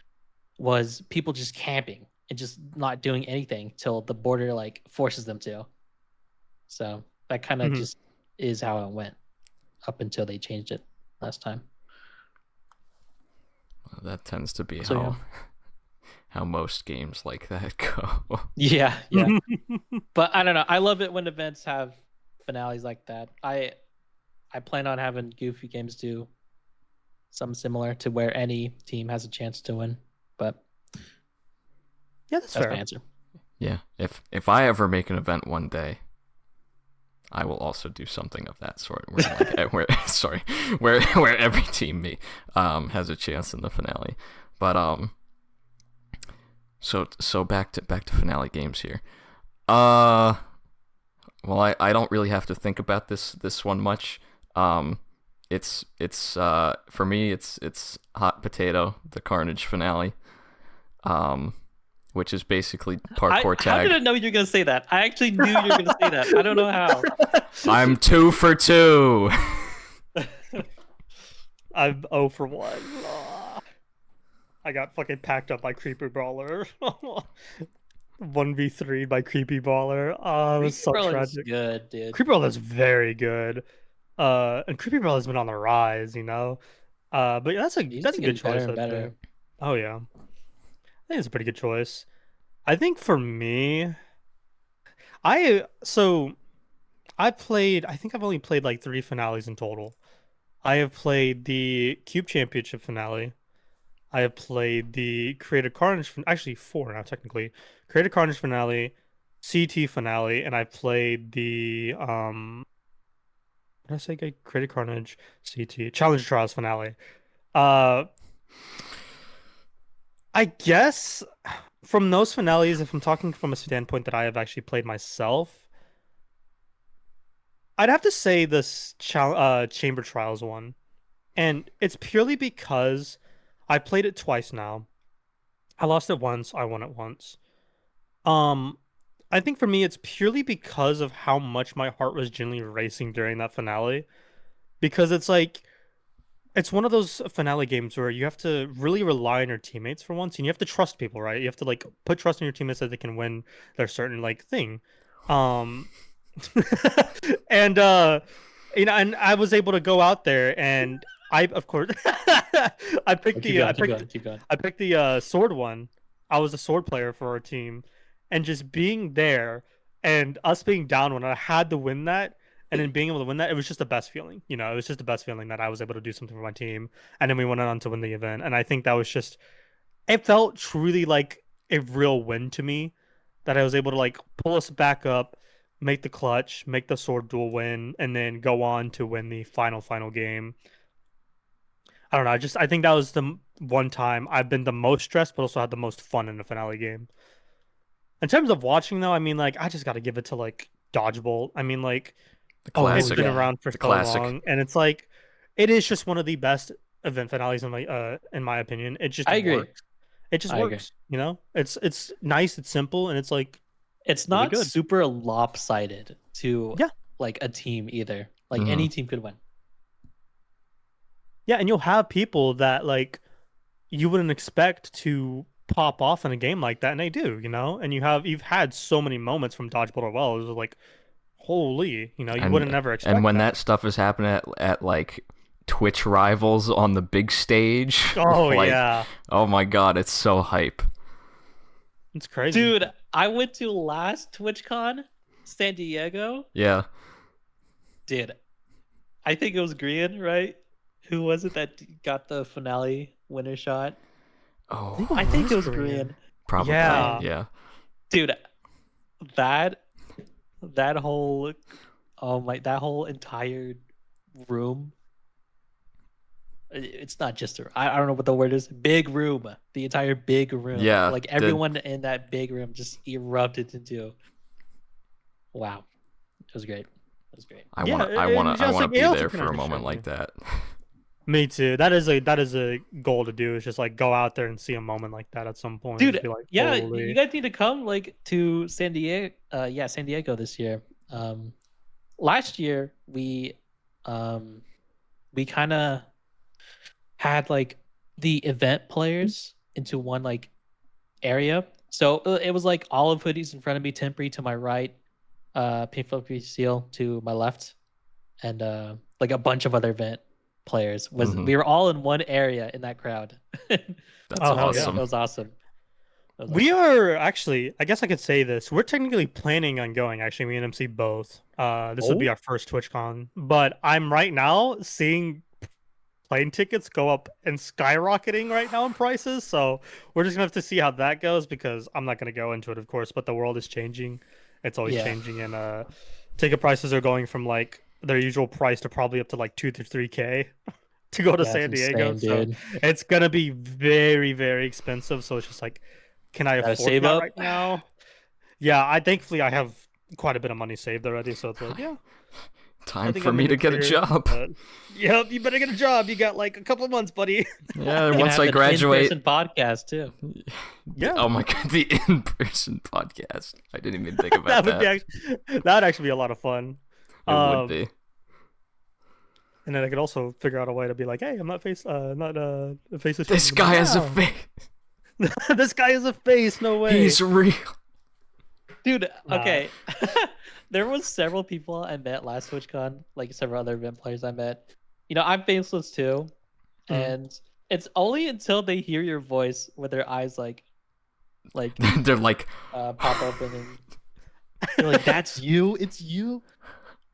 was people just camping and just not doing anything till the border like forces them to. So that kind of just is how it went up until they changed it last time. Well, that tends to be So, how most games like that go. Yeah. But I don't know. I love it when events have finales like that. I plan on having Goofy games do something similar to where any team has a chance to win. But yeah, that's fair. my answer. Yeah, if I ever make an event one day, I will also do something of that sort, where every team has a chance in the finale. But so back to finale games here. Well, I don't really have to think about this one much. It's for me it's Hot Potato, the Carnage finale. Which is basically parkour tag. How did I know you were going to say that? I actually knew you were going to say that. I don't know how. I'm 2 for 2. I'm 0 for 1. I got fucking packed up by Creepy Brawler. 1v3 by Creepy Brawler. Oh, it was so tragic. Good, dude. Creepy Brawler is very good. And Creepy Brawler's been on the rise, you know. But yeah, that's a good choice. Better. Oh yeah. I think it's a pretty good choice. I think for me, I think I've only played like 3 finales in total. I have played the Cube Championship finale. I have played the Creative Carnage, actually 4 now technically. Creative Carnage finale, CT finale, and I played the what did I say? Creative Carnage, CT, Challenge Trials finale. I guess from those finales, if I'm talking from a standpoint that I have actually played myself, I'd have to say this Chamber Trials one. And it's purely because I played it twice now. I lost it once, I won it once. I think for me, it's purely because of how much my heart was genuinely racing during that finale. Because it's like, it's one of those finale games where you have to really rely on your teammates for once, and you have to trust people, right? You have to like put trust in your teammates that they can win their certain like thing. And you know, and I was able to go out there, and I of course I picked the sword one. I was a sword player for our team, and just being there and us being down when I had to win that. And then being able to win that, it was just the best feeling. You know, it was just the best feeling that I was able to do something for my team. And then we went on to win the event. And I think that was just, it felt truly like a real win to me that I was able to like pull us back up, make the clutch, make the sword duel win, and then go on to win the final game. I don't know. I think that was the one time I've been the most stressed, but also had the most fun in the finale game. In terms of watching though, I mean, like, I just got to give it to like Dodgeball. I mean, like, it's been around for so long, and it's like, it is just one of the best event finales in my opinion. It just works. It just works. You know, it's nice, it's simple, and it's like, it's not really super lopsided to like a team either. Like any team could win. Yeah, and you'll have people that like you wouldn't expect to pop off in a game like that, and they do. You know, and you've had so many moments from Dodgeball as well. It was like, holy, you and, wouldn't never expect and when that. that stuff is happening at like Twitch rivals on the big stage, Oh like, yeah, oh my god, it's so hype. it's crazy. Dude, I went to last TwitchCon, San Diego. Yeah. Dude, I think it was Grian, right? Who was it that got the finale winner shot? Oh, I think it was Grian. Grian. probably. Yeah. Yeah. Dude, that whole that whole entire room. It's not just I don't know what the word is. Big room. The entire big room. Yeah, Like everyone in that big room just erupted into. Wow. It was great. It was great. I Yeah, want to. I it want was to. I just want like- to it be also there kinda for a just moment showed like me. that. Me too. That is a goal to do. Is just like go out there and see a moment like that at some point. and Dude, just be like, yeah, holy. you guys need to come like to San Diego. San Diego this year. Last year we kind of had like the event players into one like area. So it was like Olive Hoodies in front of me, Temporary to my right, Pink Floppy Seal to my left, and like a bunch of other event players. We were all in one area in that crowd. That's Oh, hell yeah. awesome. It was awesome. We are actually, I guess I could say this. We're technically planning on going. Actually, me and MC both. This would be Oh. our first TwitchCon. But I'm right now seeing plane tickets go up and skyrocketing right now in prices. So we're just gonna have to see how that goes because I'm not gonna go into it, of course. But the world is changing. It's always Yeah. changing, and ticket prices are going from like their usual price to probably up to like 2 to 3K to go to Yeah, San it's Diego. insane, So dude. it's gonna be very, very expensive. So it's just like, can I Gotta afford save that up. right now? Yeah, thankfully I have quite a bit of money saved already. So it's like, yeah, I Time think for I'm me in to the get a clear, job. but- Yep, you better get a job. You got like a couple of months, buddy. Yeah, You're once gonna I have an graduate. in-person podcast too. Yeah. Oh my god, the in-person podcast. I didn't even think about that would that. that would actually be a lot of fun. It would be. And then I could also figure out a way to be like, hey, I'm not faceless. This guy has a face. This guy is a face. No way. He's real. Dude, Nah. okay. There was several people I met last TwitchCon, like several other event players I met. I'm faceless too. Mhm. And it's only until they hear your voice where their eyes like They're like, pop open and they're like, "That's you. It's you."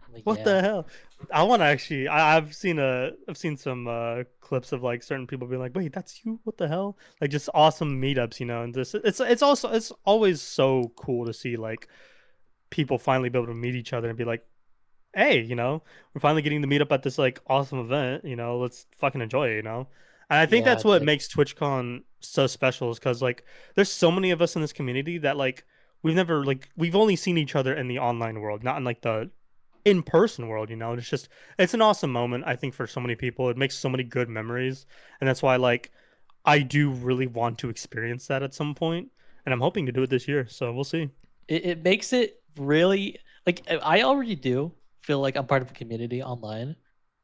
I'm like, What "Yeah." the hell? I want to actually. I've seen some clips of like certain people being like, "Wait, that's you? What the hell?" Like just awesome meetups, And this it's always so cool to see like people finally be able to meet each other and be like, "Hey, we're finally getting to meet up at this like awesome event. Let's fucking enjoy it, And I think Yeah, that's what dude. makes TwitchCon so special, is because like there's so many of us in this community that like we've only seen each other in the online world, not in like the in-person world, and it's an awesome moment, I think, for so many people. It makes so many good memories, and that's why like I do really want to experience that at some point, and I'm hoping to do it this year, so we'll see. It makes it really like I already do feel like I'm part of a community online,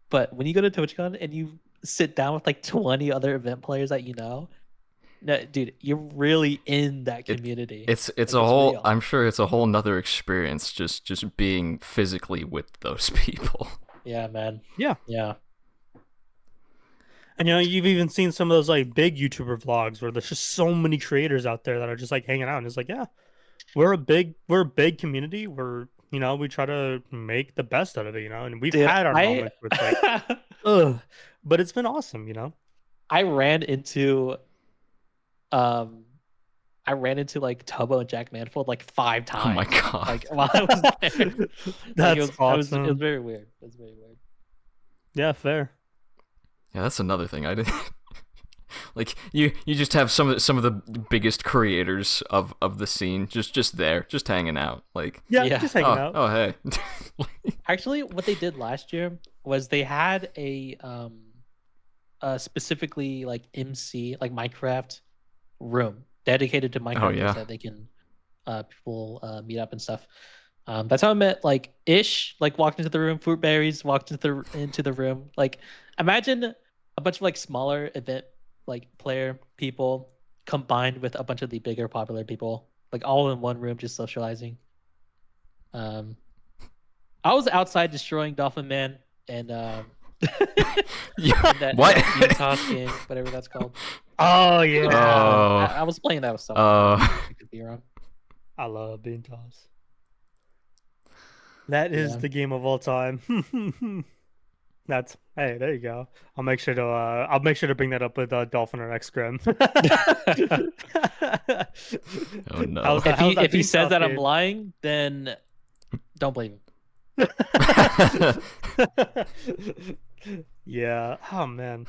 but when you go to TwitchCon and you sit down with like 20 other event players that no, dude, you're really in that community. it's Like, a whole. real. I'm sure it's a whole nother experience just being physically with those people. Yeah, man. Yeah. Yeah. And you've even seen some of those like big YouTuber vlogs where there's just so many creators out there that are just like hanging out, and it's like, yeah, we're a big community. We try to make the best out of it, and we've Dude, had our moments with like but it's been awesome, I ran into like Tubbo and Jack Manifold like 5 times. Oh my god. Like while I was there. Like, That's awesome. It was very weird. It was very weird. Yeah, fair. Yeah, that's another thing I didn't. Like you just have some of the biggest creators of the scene just there, just hanging out. Like, Yeah. Just hanging out. oh hey. Actually, what they did last year was they had a specifically like MC, like Minecraft room dedicated to Minecraft yeah. that they can people meet up and stuff. That's how I met like Ish, like walked into the room, Fruit Berries walked into the room. Like imagine a bunch of like smaller event like player people combined with a bunch of the bigger popular people, like all in one room just socializing. I was outside destroying Dolphin Man and Yeah, that what? Beantoss game, whatever that's called. Oh It was yeah, fun. I was playing that with someone. I could be wrong. I love bean toss. That is Yeah. the game of all time. That's hey, there you go. I'll make sure to bring that up with Dolphin or X-Grim. Oh no. How's that- how's that If he bean says toss that I'm game? lying, then don't believe him. Yeah. Oh man.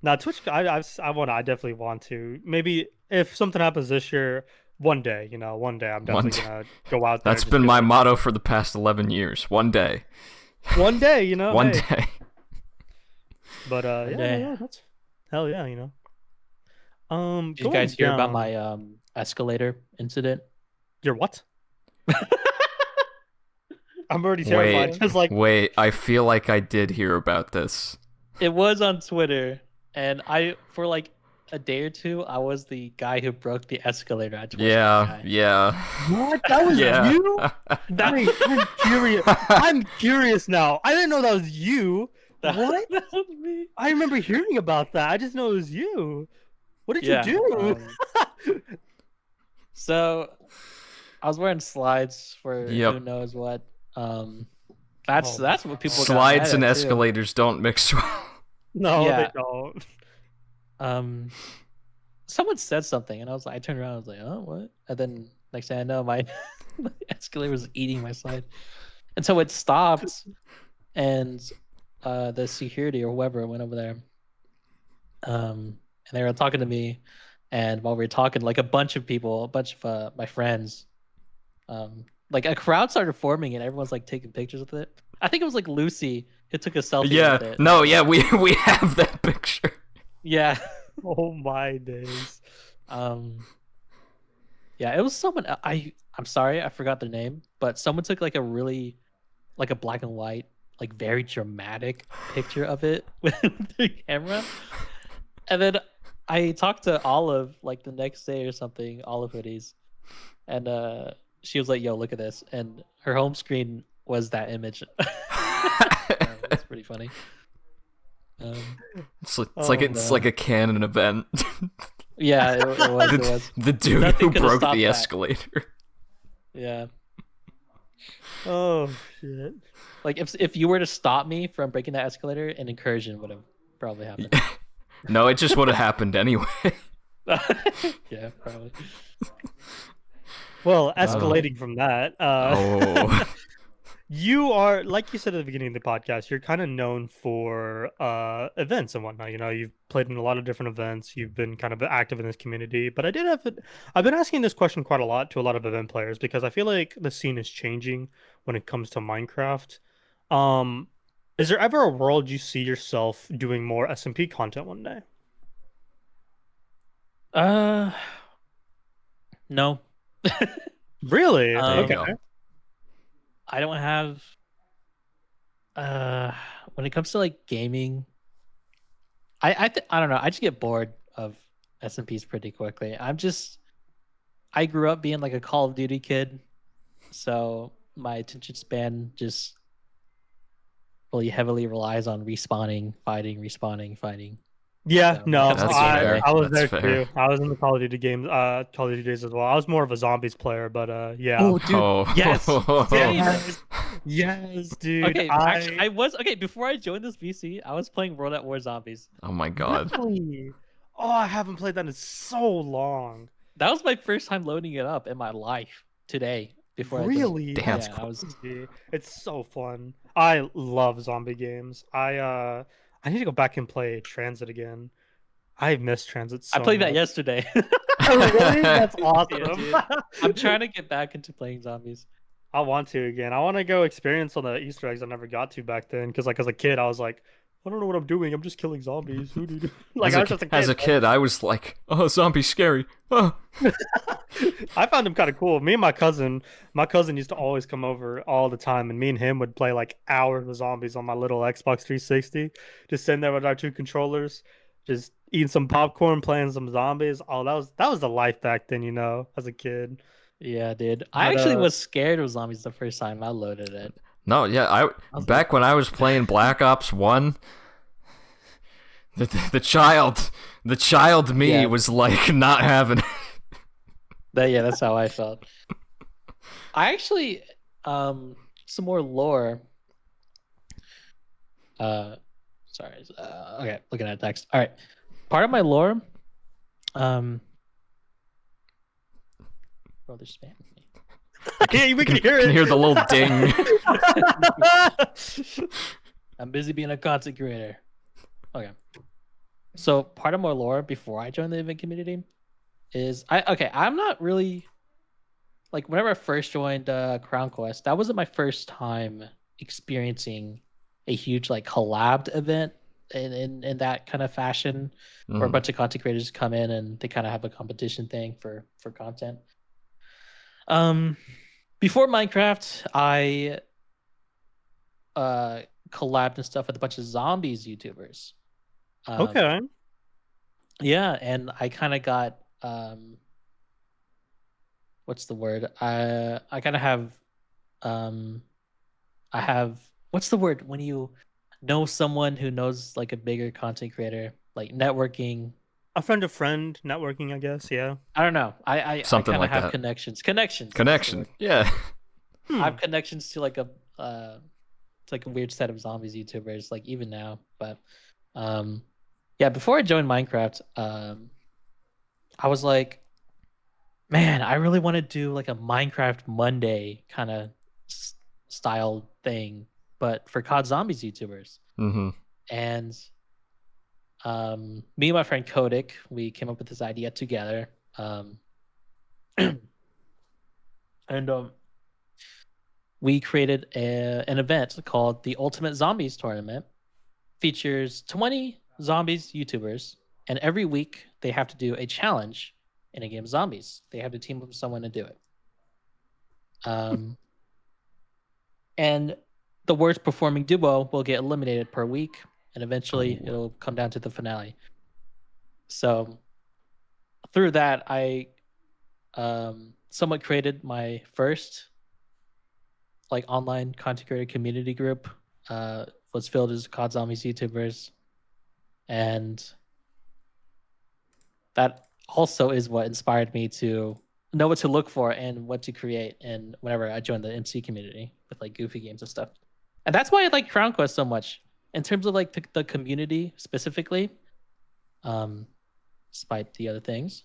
Now Twitch, I definitely want to. Maybe if something happens this year, one day, one day I'm One definitely gonna go out there. That's and just been be my like, motto for the past 11 years. One day. One day, One hey. day. But One yeah, day. yeah, that's hell yeah, Did you going guys hear about down- my escalator incident? Your what? I'm already terrified. Wait, Just like wait, I feel like I did hear about this. It was on Twitter, and for like a day or two, I was the guy who broke the escalator at TwitchCon. Yeah, yeah. what? That was Yeah. you? Wait, I'm curious. I'm curious now. I didn't know that was you. What? That was me. I remember hearing about that. I just know it was you. What did Yeah, you do? So, I was wearing slides for Yep. who knows what. That's what people got Slides mad and at, too. escalators don't mix well. No, Yeah. they don't. Someone said something, and I turned around, I was like, oh, what? And then next thing I know, my escalator was eating my slide, and so it stopped, and the security or whoever went over there, and they were talking to me, and while we were talking, like a bunch of my friends, like a crowd started forming, and everyone's like taking pictures with it. I think it was like Lucy who took a selfie with Yeah, it. no, yeah, we have that picture. Yeah. Oh my days. Yeah, it was someone. I'm sorry, I forgot their name, but someone took like a black and white, like very dramatic picture of it with their camera, and then I talked to Olive like the next day or something, Olive Hoodies, and she was like, "Yo, look at this," and her home screen was that image. That's pretty funny. It's like a canon event. Yeah, it was. It was. The dude Nothing who could've broke stopped the that. escalator. Yeah. Oh shit. Like if you were to stop me from breaking that escalator, an incursion would have probably happened. No, it just would have happened anyway. Yeah, probably. Well, escalating from that, Oh. you are, like you said at the beginning of the podcast, you're kind of known for events and whatnot. You've played in a lot of different events. You've been kind of active in this community. But I've been asking this question quite a lot to a lot of event players because I feel like the scene is changing when it comes to Minecraft. Is there ever a world you see yourself doing more SMP content one day? No. Really? There you Okay. go. I don't have when it comes to like gaming, I don't know, I just get bored of SMPs pretty quickly. I grew up being like a Call of Duty kid, so my attention span just really heavily relies on respawning, fighting. Yeah, So, no, that's fair. I was That's there fair. too. I was in the Call of Duty games, Call of Duty days as well. I was more of a zombies player, but yeah. Oh, dude, Oh. yes. Yes, yes, dude. Okay, actually, I was before I joined this VC. I was playing World at War Zombies. Oh my god. Really? Oh, I haven't played that in so long. That was my first time loading it up in my life today. Before Really? Damn. I was. It's so fun. I love zombie games. I need to go back and play Transit again. I miss Transit so I played that much. yesterday. Oh, really? That's Yeah, awesome. dude. I'm trying to get back into playing zombies. I want to again. I want to go experience all the Easter eggs I never got to back then. Because like as a kid, I was like, I don't know what I'm doing. I'm just killing zombies. Like I was just a kid. As a kid, I was like, oh, zombie's scary. Oh. I found him kind of cool. Me and my cousin used to always come over all the time, and me and him would play like hours of zombies on my little Xbox 360. Just sitting there with our two controllers, just eating some popcorn, playing some zombies. Oh, that was the life back then, as a kid. Yeah, dude. I But actually was scared of zombies the first time I loaded it. No, yeah, I was like, back when I was playing Black Ops 1, the child me Yeah. was like not having it. yeah, that's how I felt. I actually, some more lore. Sorry. Okay, looking at text. All right, part of my lore. Bro, they're spamming me. yeah, we can hear You can it. hear the little ding. I'm busy being a content creator. Okay. So part of my lore before I joined the event community is I'm not really like whenever I first joined Crown Quest, that wasn't my first time experiencing a huge like collabed event in that kind of fashion where a bunch of content creators come in and they kind of have a competition thing for content. Before Minecraft, I collabed and stuff with a bunch of zombies YouTubers. Okay. Yeah, and I kind of got what's the word? I kind of have I have what's the word when you know someone who knows like a bigger content creator, like networking. A friend of friend networking, I guess. Yeah. I don't know. I Something kind of like have that. connections. Connection. Yeah. I have connections to like it's like a weird set of zombies YouTubers, like even now. But yeah, before I joined Minecraft, I was like, man, I really want to do like a Minecraft Monday kind of style thing, but for COD Zombies YouTubers. Mm-hmm. And me and my friend Kodik, we came up with this idea together. And we created an event called the Ultimate Zombies Tournament. Features 20 zombies YouTubers, and every week they have to do a challenge in a game of zombies. They have to team up with someone to do it. And the worst performing duo will get eliminated per week, and eventually it'll come down to the finale. So through that, I somewhat created my first like online content creator community group. Was filled as COD Zombies YouTubers, and that also is what inspired me to know what to look for and what to create. And whenever I joined the MC community with like goofy games and stuff, and that's why I like Crown Quest so much in terms of like the community specifically. Despite the other things,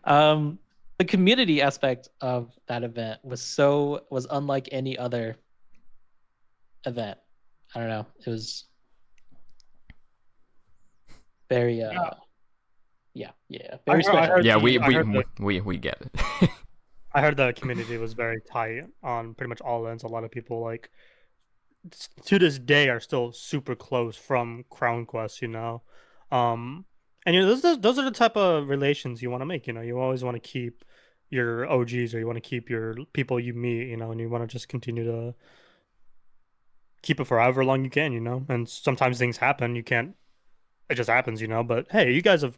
the community aspect of that event was unlike any other event. I don't know. It was very very special. Yeah, we get it. I heard the community was very tight on pretty much all ends. A lot of people like to this day are still super close from Crown Quest, you know. And those are the type of relations you want to make, you know. You always want to keep your OGs, or you want to keep your people you meet, you know, and you want to just continue to keep it for however long you can, you know. And sometimes things happen, you can't, it just happens, you know. But hey, you guys have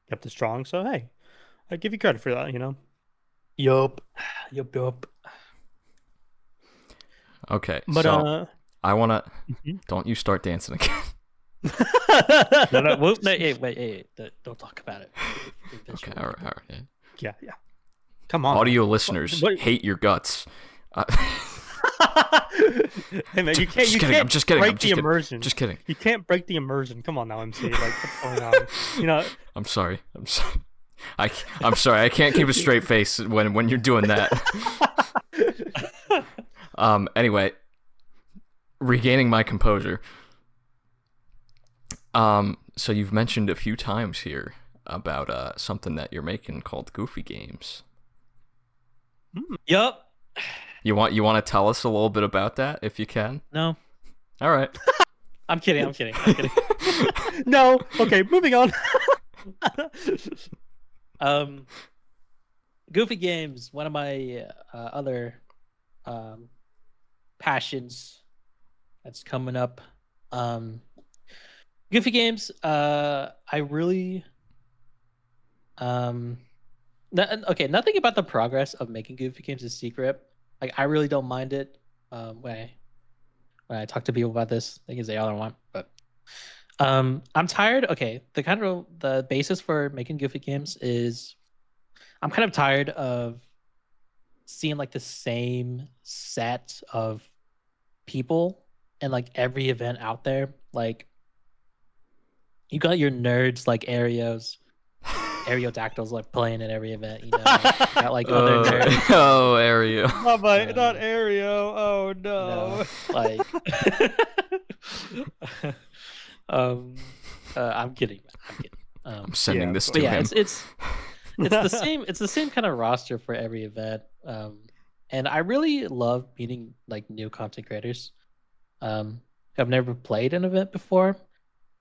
kept it strong, so hey, I give you credit for that, you know. Yup. Okay, But so I wanna. Don't you start dancing again. No, wait, don't talk about it. Okay, all right. yeah. Come on, Audio listeners hate your guts. Hey man, you Just can't kidding, I'm just kidding, break I'm the just kidding. immersion. Just kidding. You can't break the immersion. Come on now, MC. Like, what's going on? You know. I'm sorry. I'm sorry. I can't keep a straight face when you're doing that. Anyway, regaining my composure. So you've mentioned a few times here about something that you're making called Goofy Games. Yup. You want to tell us a little bit about that if you can? No. All right. I'm kidding. No. Okay, moving on. Goofy Games, one of my other passions that's coming up. Goofy Games, I really Okay, nothing about the progress of making Goofy games is secret. Like I really don't mind it. When I talk to people about this, they can say all I want, but I'm tired. Okay, the basis for making Goofy games is I'm kind of tired of seeing like the same set of people and like every event out there. Like you got your nerds like Aerodactyls like playing at every event, you know. You got like other nerds. Oh, Ario. Not Aereo. Oh no. Like um I'm kidding. I'm kidding. I'm sending yeah, this but to But yeah, him. it's the same kind of roster for every event. And I really love meeting like new content creators. I've never played an event before,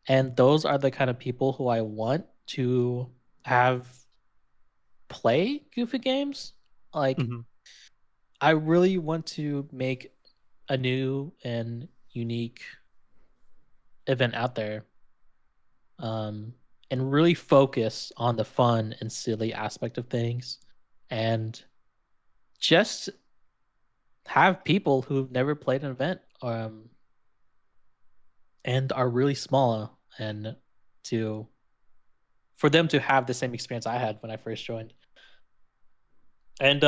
and those are the kind of people who I want to have play Goofy games. Like Mhm. I really want to make a new and unique event out there. And really focus on the fun and silly aspect of things and just have people who've never played an event and are really small and to for them to have the same experience I had when I first joined. And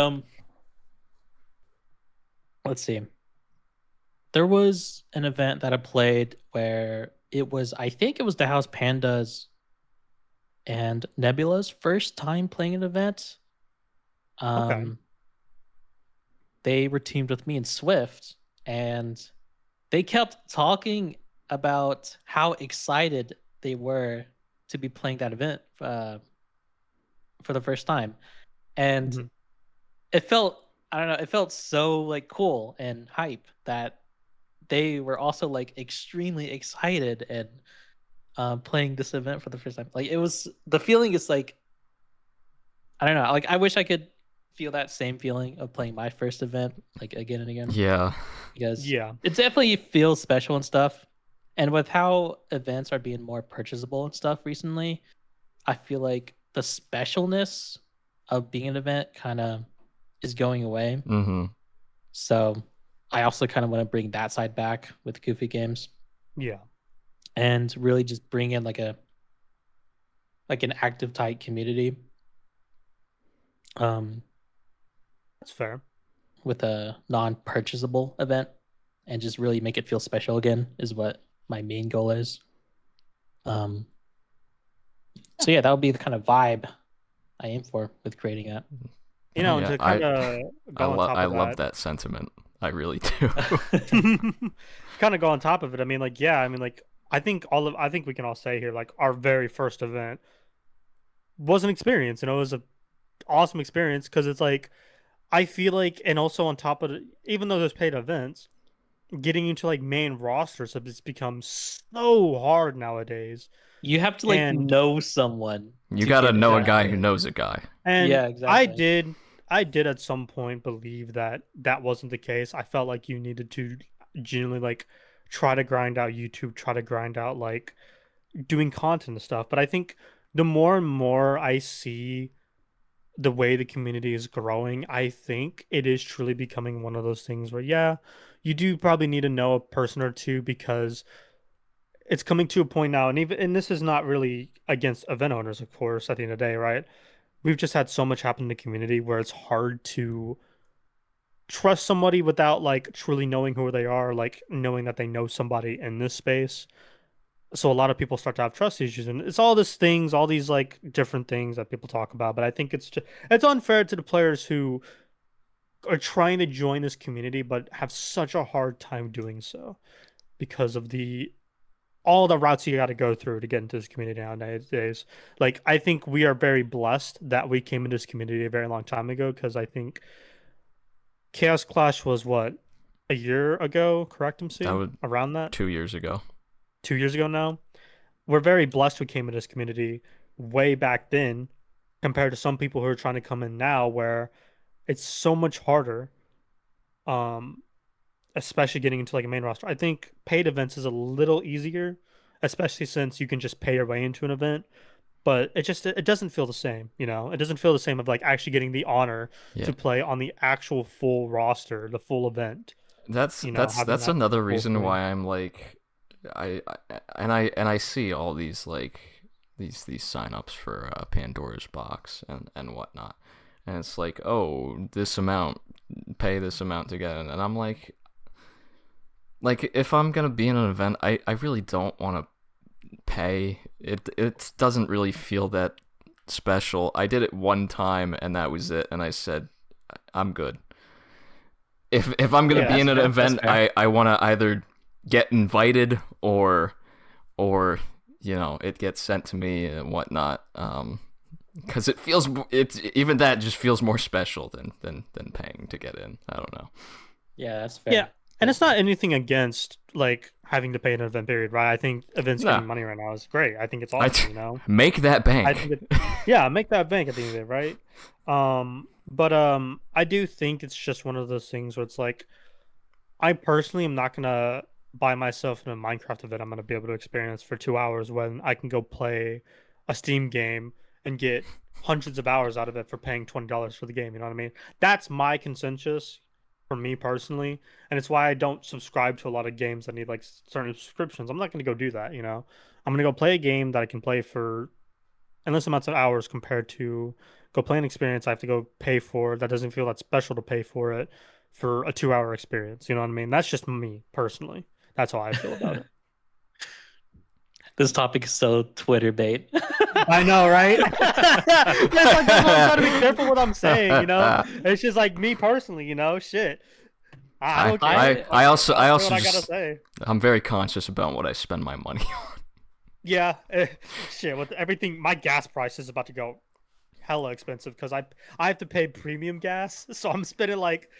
let's see. There was an event that I played where I think it was the House Pandas and Nebula's first time playing an event. Okay. They were teamed with me and Swift, and they kept talking about how excited they were to be playing that event for the first time, and Mhm. it felt I don't know, it felt so like cool and hype that they were also like extremely excited and playing this event for the first time. Like it was the feeling is like I don't know, like I wish I could feel that same feeling of playing my first event like again and again. Yeah. Because Yeah. it definitely feels special and stuff. And with how events are being more purchasable and stuff recently, I feel like the specialness of being an event kind of is going away. Mm-hmm. So I also kind of want to bring that side back with Goofy games Yeah. and really just bring in like an active tight community um That's fair. with a non-purchasable event and just really make it feel special again is what my main goal is. So yeah, that would be the kind of vibe I aim for with creating that. You know, and Yeah, to kind of go on top I of love that, that sentiment. I really do. kind of go on top of it. I mean, like, yeah, I mean, like, I think we can all say here, like, our very first event was an experience, and it was a awesome experience because it's like I feel like, and also on top of it, even though there's paid events, getting into like main rosters have just become so hard nowadays. You have to like And know someone You to gotta get know a invited. guy who knows a guy. and Yeah, exactly. I did at some point believe that that wasn't the case. I felt like you needed to genuinely like try to grind out YouTube, try to grind out like doing content and stuff. But I think the more and more I see the way the community is growing, I think it is truly becoming one of those things where, yeah, you do probably need to know a person or two because it's coming to a point now, and even and this is not really against event owners, of course, at the end of the day, right? We've just had so much happen in the community where it's hard to trust somebody without like truly knowing who they are, like knowing that they know somebody in this space. So a lot of people start to have trust issues, and it's all these things, all these like different things that people talk about. But I think it's unfair to the players who are trying to join this community but have such a hard time doing so because of the all the routes you got to go through to get into this community nowadays. Like I think we are very blessed that we came into this community a very long time ago because I think Chaos Clash was what a year ago, correct, That MC? was Around that 2 years ago. 2 years ago now. We're very blessed we came into this community way back then compared to some people who are trying to come in now where it's so much harder. Um, especially getting into like a main roster. I think paid events is a little easier, especially since you can just pay your way into an event. but it doesn't feel the same, you know. It doesn't feel the same of like actually getting the honor Yeah. to play on the actual full roster, the full event. That's You know, having that's that another full reason thing. why I'm like I see all these like these signups for Pandora's box and whatnot. And it's like, oh, this amount, pay this amount to get in. And I'm like if I'm gonna be in an event, I really don't want to pay. It doesn't really feel that special. I did it one time and that was it, and I said I'm good. If I'm gonna Yeah, be in an fair, event, that's fair. I want to either get invited or you know, it gets sent to me and whatnot. Because it's even that just feels more special than paying to get in. I don't know. Yeah, that's fair. Yeah, and it's not anything against like having to pay an event period, right? I think events No. getting money right now is great. I think it's I awesome, you know. make that bank. I think yeah, make that bank at the end of it, right? But I do think it's just one of those things where it's like, I personally am not gonna buy myself in a Minecraft event I'm gonna be able to experience for 2 hours when I can go play a Steam game and get hundreds of hours out of it for paying $20 for the game. You know what I mean? That's my consensus for me personally, and it's why I don't subscribe to a lot of games that need like certain subscriptions. I'm not gonna go do that. You know, I'm gonna go play a game that I can play for endless amounts of hours compared to go play an experience I have to go pay for that doesn't feel that special to pay for it for a 2 hour experience. You know what I mean? That's just me personally. That's how I feel about it. This topic is so Twitter bait. I know, right? That's like, that's why I'm trying to be careful what I'm saying, you know? It's just like me personally, you know? Shit. I don't care. I also I'll say what I just gotta say. I'm very conscious about what I spend my money on. Yeah, shit. With everything, my gas price is about to go hella expensive because I have to pay premium gas, so I'm spending like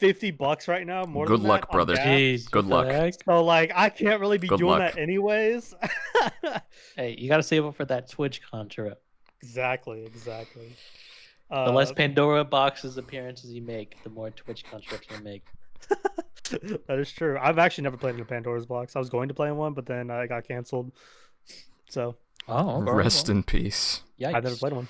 $50 right now, more Good than luck, that on brother. gas. Jeez, Good what the luck. heck? So like, I can't really be Good doing luck. that anyways. Hey, you gotta save up for that TwitchCon trip. Exactly. The less Pandora boxes appearances you make, the more TwitchCon trips you make. That is true. I've actually never played in a Pandora's box. I was going to play in one, but then I got canceled. So Oh, okay. Rest in peace. Yikes. I've never played one.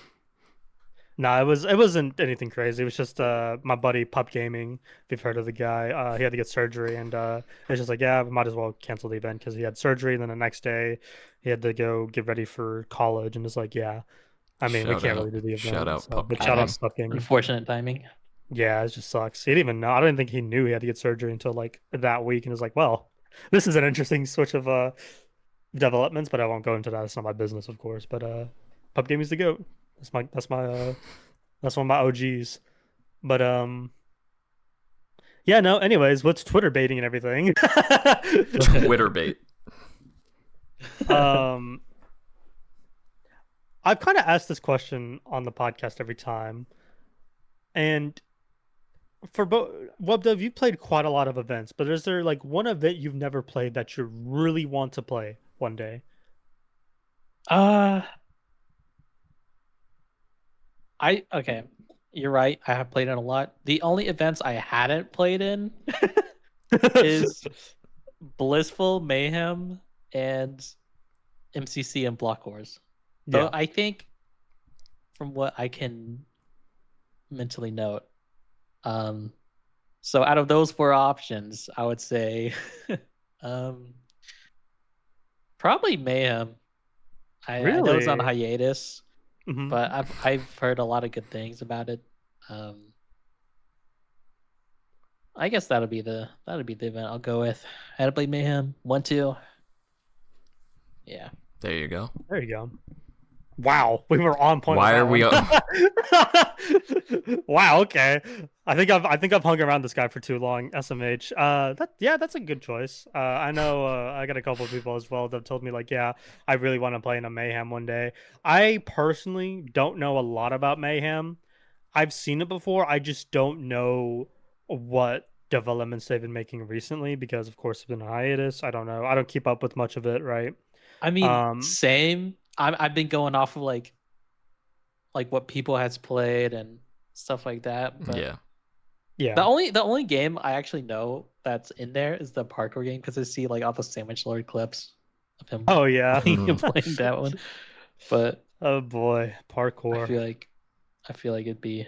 No, it wasn't anything crazy. It was just my buddy Pup Gaming. If you've heard of the guy, he had to get surgery, and it's just like, yeah, we might as well cancel the event because he had surgery. And then the next day, he had to go get ready for college, and it's like, yeah, I mean, we Shout can't out. really do the event. Shout out so, Pup but shout out Gaming. to Pup Gaming. Unfortunate timing. Yeah, it just sucks. He didn't even know. I don't think he knew he had to get surgery until like that week, and was like, well, this is an interesting switch of developments, but I won't go into that. It's not my business, of course. But Pup Gaming's the goat. That's one of my OGs. But yeah, no. Anyways, what's Twitter baiting and everything? Twitter bait. I've kind of asked this question on the podcast every time, and for both WubDub, you played quite a lot of events, but is there like one event you've never played that you really want to play one day? Okay. You're right. I have played in a lot. The only events I hadn't played in is Blissful, Mayhem, and MCC and Block Wars. Yeah. So I think from what I can mentally note, so out of those four options, I would say probably Mayhem. I know it's on Really? hiatus, Mhm. but I've heard a lot of good things about it. I guess that'll be the event I'll go with. I had to play Mayhem 1-2. Yeah. There you go. There you go. Wow, we were on point. Why with are that we one. Wow. Okay. I think I've hung around this guy for too long. SMH. That's a good choice. I know. I got a couple of people as well that have told me like, yeah, I really want to play in a Mayhem one day. I personally don't know a lot about Mayhem. I've seen it before. I just don't know what developments they've been making recently because, of course, it's been a hiatus. I don't know. I don't keep up with much of it, right? I mean, same. I've been going off of like what people has played and stuff like that. But Yeah. Yeah. the only game I actually know that's in there is the parkour game because I see like all the Sandwich Lord clips of him Oh yeah. playing that one. But Oh boy, parkour. I feel like it'd be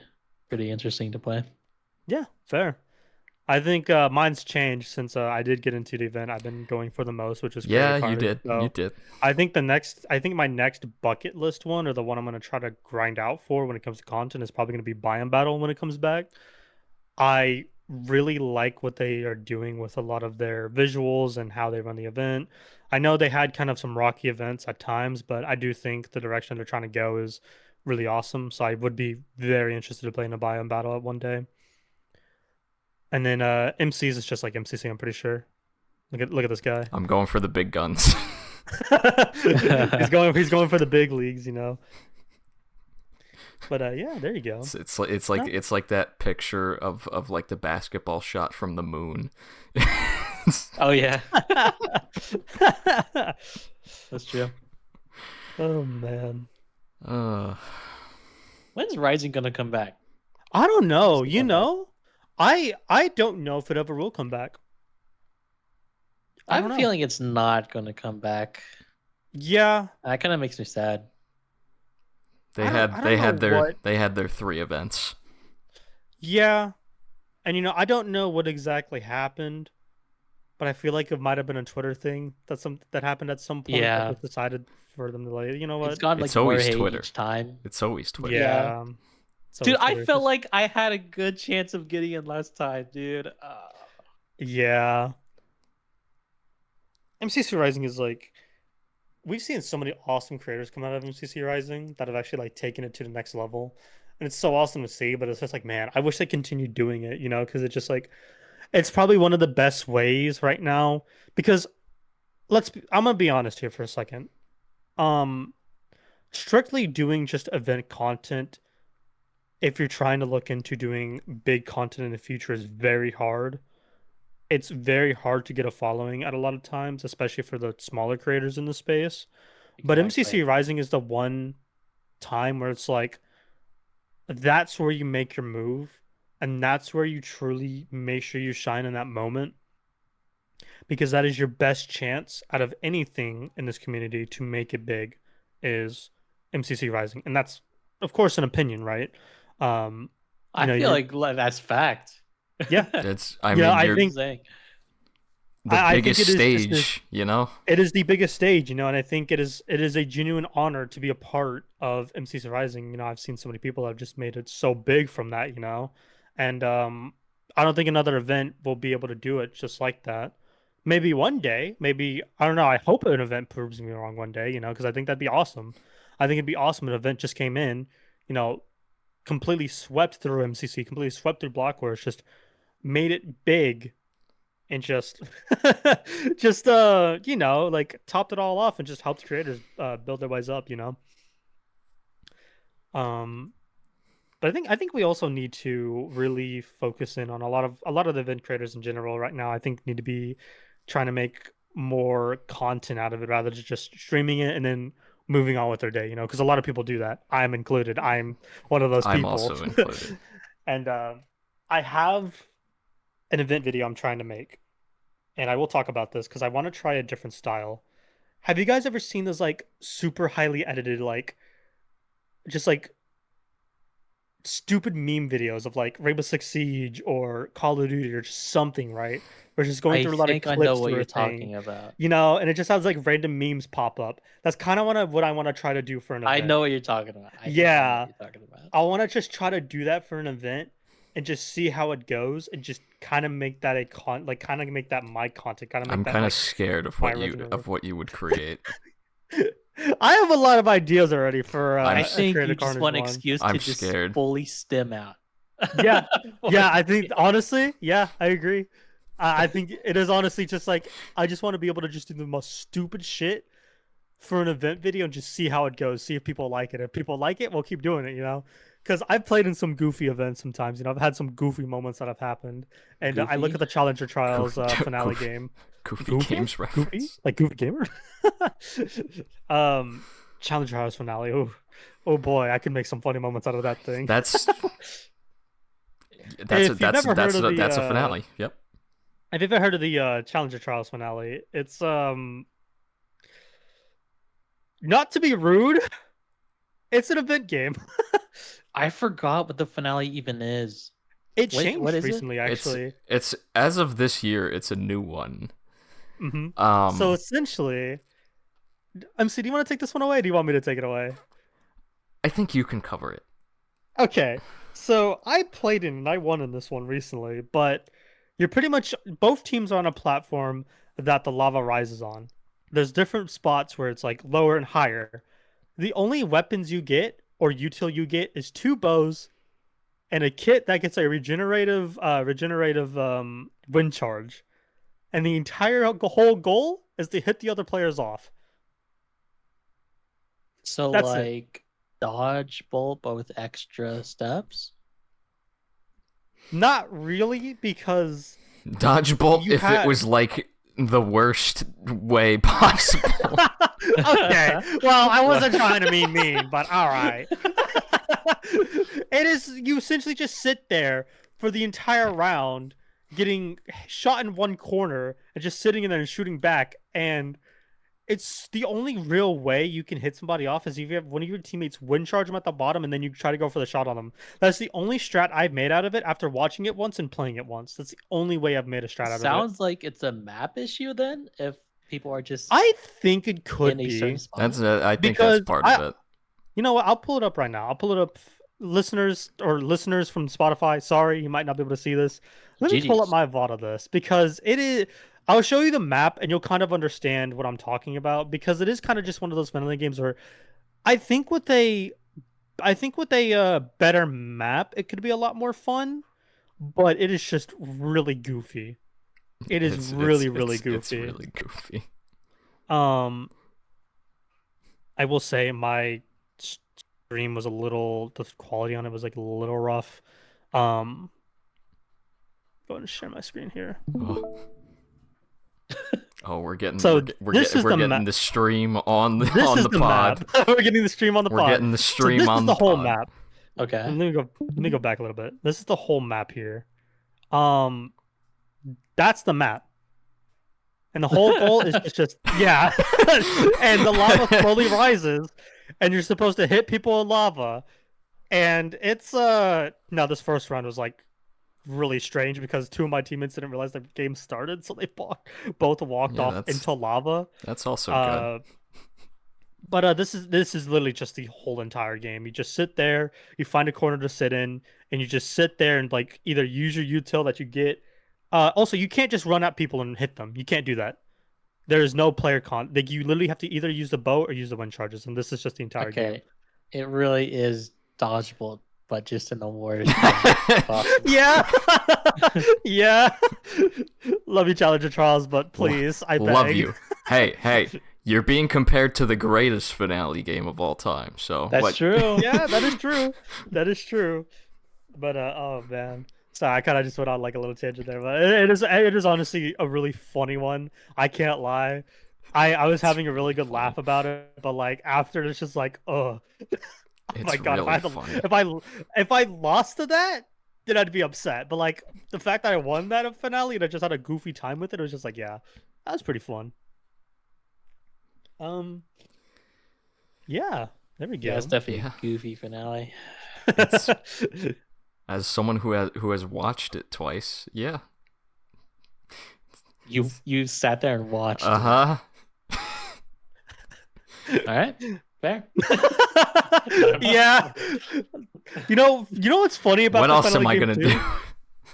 pretty interesting to play. Yeah, fair. I think mine's changed since I did get into the event I've been going for the most, which is Yeah, creator you carting. did. You So did. I think my next bucket list one, or the one I'm gonna try to grind out for when it comes to content, is probably gonna be Biome Battle when it comes back. I really like what they are doing with a lot of their visuals and how they run the event. I know they had kind of some rocky events at times, but I do think the direction they're trying to go is really awesome. So I would be very interested to play in a Biome Battle at one day. And then MCs is just like MCC, I'm pretty sure. Look at this guy. I'm going for the big guns. He's going for the big leagues, you know. But yeah, there you go. It's like that picture of like the basketball shot from the moon. Oh yeah, that's true. Oh man. When's Rising gonna come back? I don't know. Does it You come know, I don't know if it ever will come back. I I have don't a know. feeling it's not gonna come back. Yeah, That kind of makes me sad. I don't know what. they had their 3 events. Yeah, and I don't know what exactly happened, but I feel like it might have been a Twitter thing that happened at some point that Yeah, just decided for them to like, you know it's what? gone like It's more always hate Twitter. each time. It's always Twitter. Yeah. So Dude, it's I Twitter. felt like I had a good chance of getting in last time, dude. Yeah. MCC Rising is like we've seen so many awesome creators come out of MCC Rising that have actually like taken it to the next level. And it's so awesome to see, but it's just like, man, I wish they continued doing it, because it's just like it's probably one of the best ways right now because I'm gonna be honest here for a second. Um Strictly doing just event content, if you're trying to look into doing big content in the future, is very hard. It's very hard to get a following at a lot of times, especially for the smaller creators in the space. But Exactly. MCC Rising is the one time where it's like that's where you make your move, and that's where you truly make sure you shine in that moment because that is your best chance out of anything in this community to make it big is MCC Rising. And that's of course an opinion, right? Um, I feel like that's fact. Yeah. It's I Yeah, mean I you're think Saying. the I think biggest it is just stage, you know? it is the biggest stage, and I think it is a genuine honor to be a part of MCC Rising. I've seen so many people that have just made it so big from that, and I don't think another event will be able to do it just like that. Maybe one day, maybe I don't know. I hope an event proves me wrong one day, because I think that'd be awesome. I think it'd be awesome. An event just came in, you know, completely swept through MCC, completely swept through Blockware, just made it big and just just like topped it all off and just helped creators build their ways up. Um but I think we also need to really focus in on a lot of the event creators in general right now. I think need to be trying to make more content out of it rather than just streaming it and then moving on with their day, because a lot of people do that. I'm included. I'm one of those I'm people. also included. And I have an event video I'm trying to make, and I will talk about this because I want to try a different style. Have you guys ever seen those like super highly edited, like just like stupid meme videos of like Rainbow Six Siege or Call of Duty or just something, right? We're just going I through a lot of think I know clips what through you're a thing, talking about. and it just has like random memes pop up. That's kind of what I want to try to do for an I event. know what you're talking about. I think I know Yeah, what you're talking about. I want to just try to do that for an event and just see how it goes and just kind of make that kind of make that my content, kind of make I'm that kind of like scared of my what original work. you would create. I have a lot of ideas already for I'm I a think Creative you just Carnage want an one. excuse I'm to just scared. fully stem out. Yeah, yeah. I think honestly, yeah, I agree. I think it is honestly just like I just want to be able to just do the most stupid shit for an event video and just see how it goes, see if people like it. If people like it, we'll keep doing it, Because I've played in some goofy events sometimes, I've had some goofy moments that have happened. And I look Goofy? at the Challenger Trials Goofy- finale goofy- game. Goofy Games Goofy? reference. Like Goofy Gamer? Challenger Trials finale. Oh boy, I could make some funny moments out of that thing. That's If you've never heard of the, that's a finale. Yep. Have you ever heard of the Challenger Trials finale? It's not to be rude, It's an event game. I forgot what the finale even is. It What changed is it? recently, actually. It's as of this year, it's a new one. So essentially, MC, do you want to take this one away? Or do you want me to take it away? I think you can cover it. Okay, so I played in and I won in this one recently, but you're pretty much both teams are on a platform that the lava rises on. There's different spots where it's like lower and higher. The only weapons you get or util you get is 2 bows and a kit that gets a regenerative wind charge. And the entire whole goal is to hit the other players off. So That's like dodge bolt, but with extra steps. Not really, because Dodgeball, if it was like the worst way possible. okay. Well, I wasn't trying to be mean, but all right. It is, you essentially just sit there for the entire round, getting shot in one corner and just sitting in there and shooting back. And it's the only real way you can hit somebody off is if you have one of your teammates wind charge them at the bottom and then you try to go for the shot on them. That's the only strat I've made out of it after watching it once and playing it once. That's the only way I've made a strat out of it. Sounds like it's a map issue then. If people are just, I think it could in a be. certain spot. I think Because that's part of it. You know what? I'll pull it up right now. I'll pull it up. Listeners from Spotify, sorry, you might not be able to see this. Let me pull up GGs. my VOD of this because it is. I'll show you the map and you'll kind of understand what I'm talking about because it is kind of just one of those friendly games where I think with a better map, it could be a lot more fun, but it is just really goofy. It is really goofy. It's really goofy. I will say my stream was the quality on it was like a little rough. Go ahead and share my screen here. Oh, we're getting we're getting the stream on the pod. We're getting the stream on the pod. We're getting the stream this on is the the whole pod. map. Okay. Let me go back a little bit. This is the whole map here. That's the map. And the whole goal is just yeah. And the lava slowly rises, and you're supposed to hit people with lava. And it's now this first round was like really strange because 2 of my teammates didn't realize the game started, so they both walked off into lava. That's also good. But this is literally just the whole entire game. You just sit there, you find a corner to sit in, and you just sit there and like either use your util that you get. Also, you can't just run at people and hit them. You can't do that. There is no player like you literally have to either use the bow or use the wind charges, and this is just the entire game. It really is dodgeable, but just in the worst way possible. Yeah. Yeah. Love you, Challenger Charles, but please, I beg. Love you. Hey, you're being compared to the greatest finale game of all time. So That's true. Yeah, that is true. That is true. But oh man. Sorry, I kind of just went on like a little tangent there, but it is honestly a really funny one. I can't lie. I was having a really good laugh about it, but like after it's just like, oh my god, really if I lost to that, then I'd be upset. But like the fact that I won that finale and I just had a goofy time with it, it was just like, yeah, that was pretty fun. Yeah, there we go. Yeah, it's definitely a goofy finale. As someone who has watched it twice, yeah. You sat there and watched. Uh-huh. All right, fair. Yeah. You know what's funny about what the else finale am I game gonna too? do?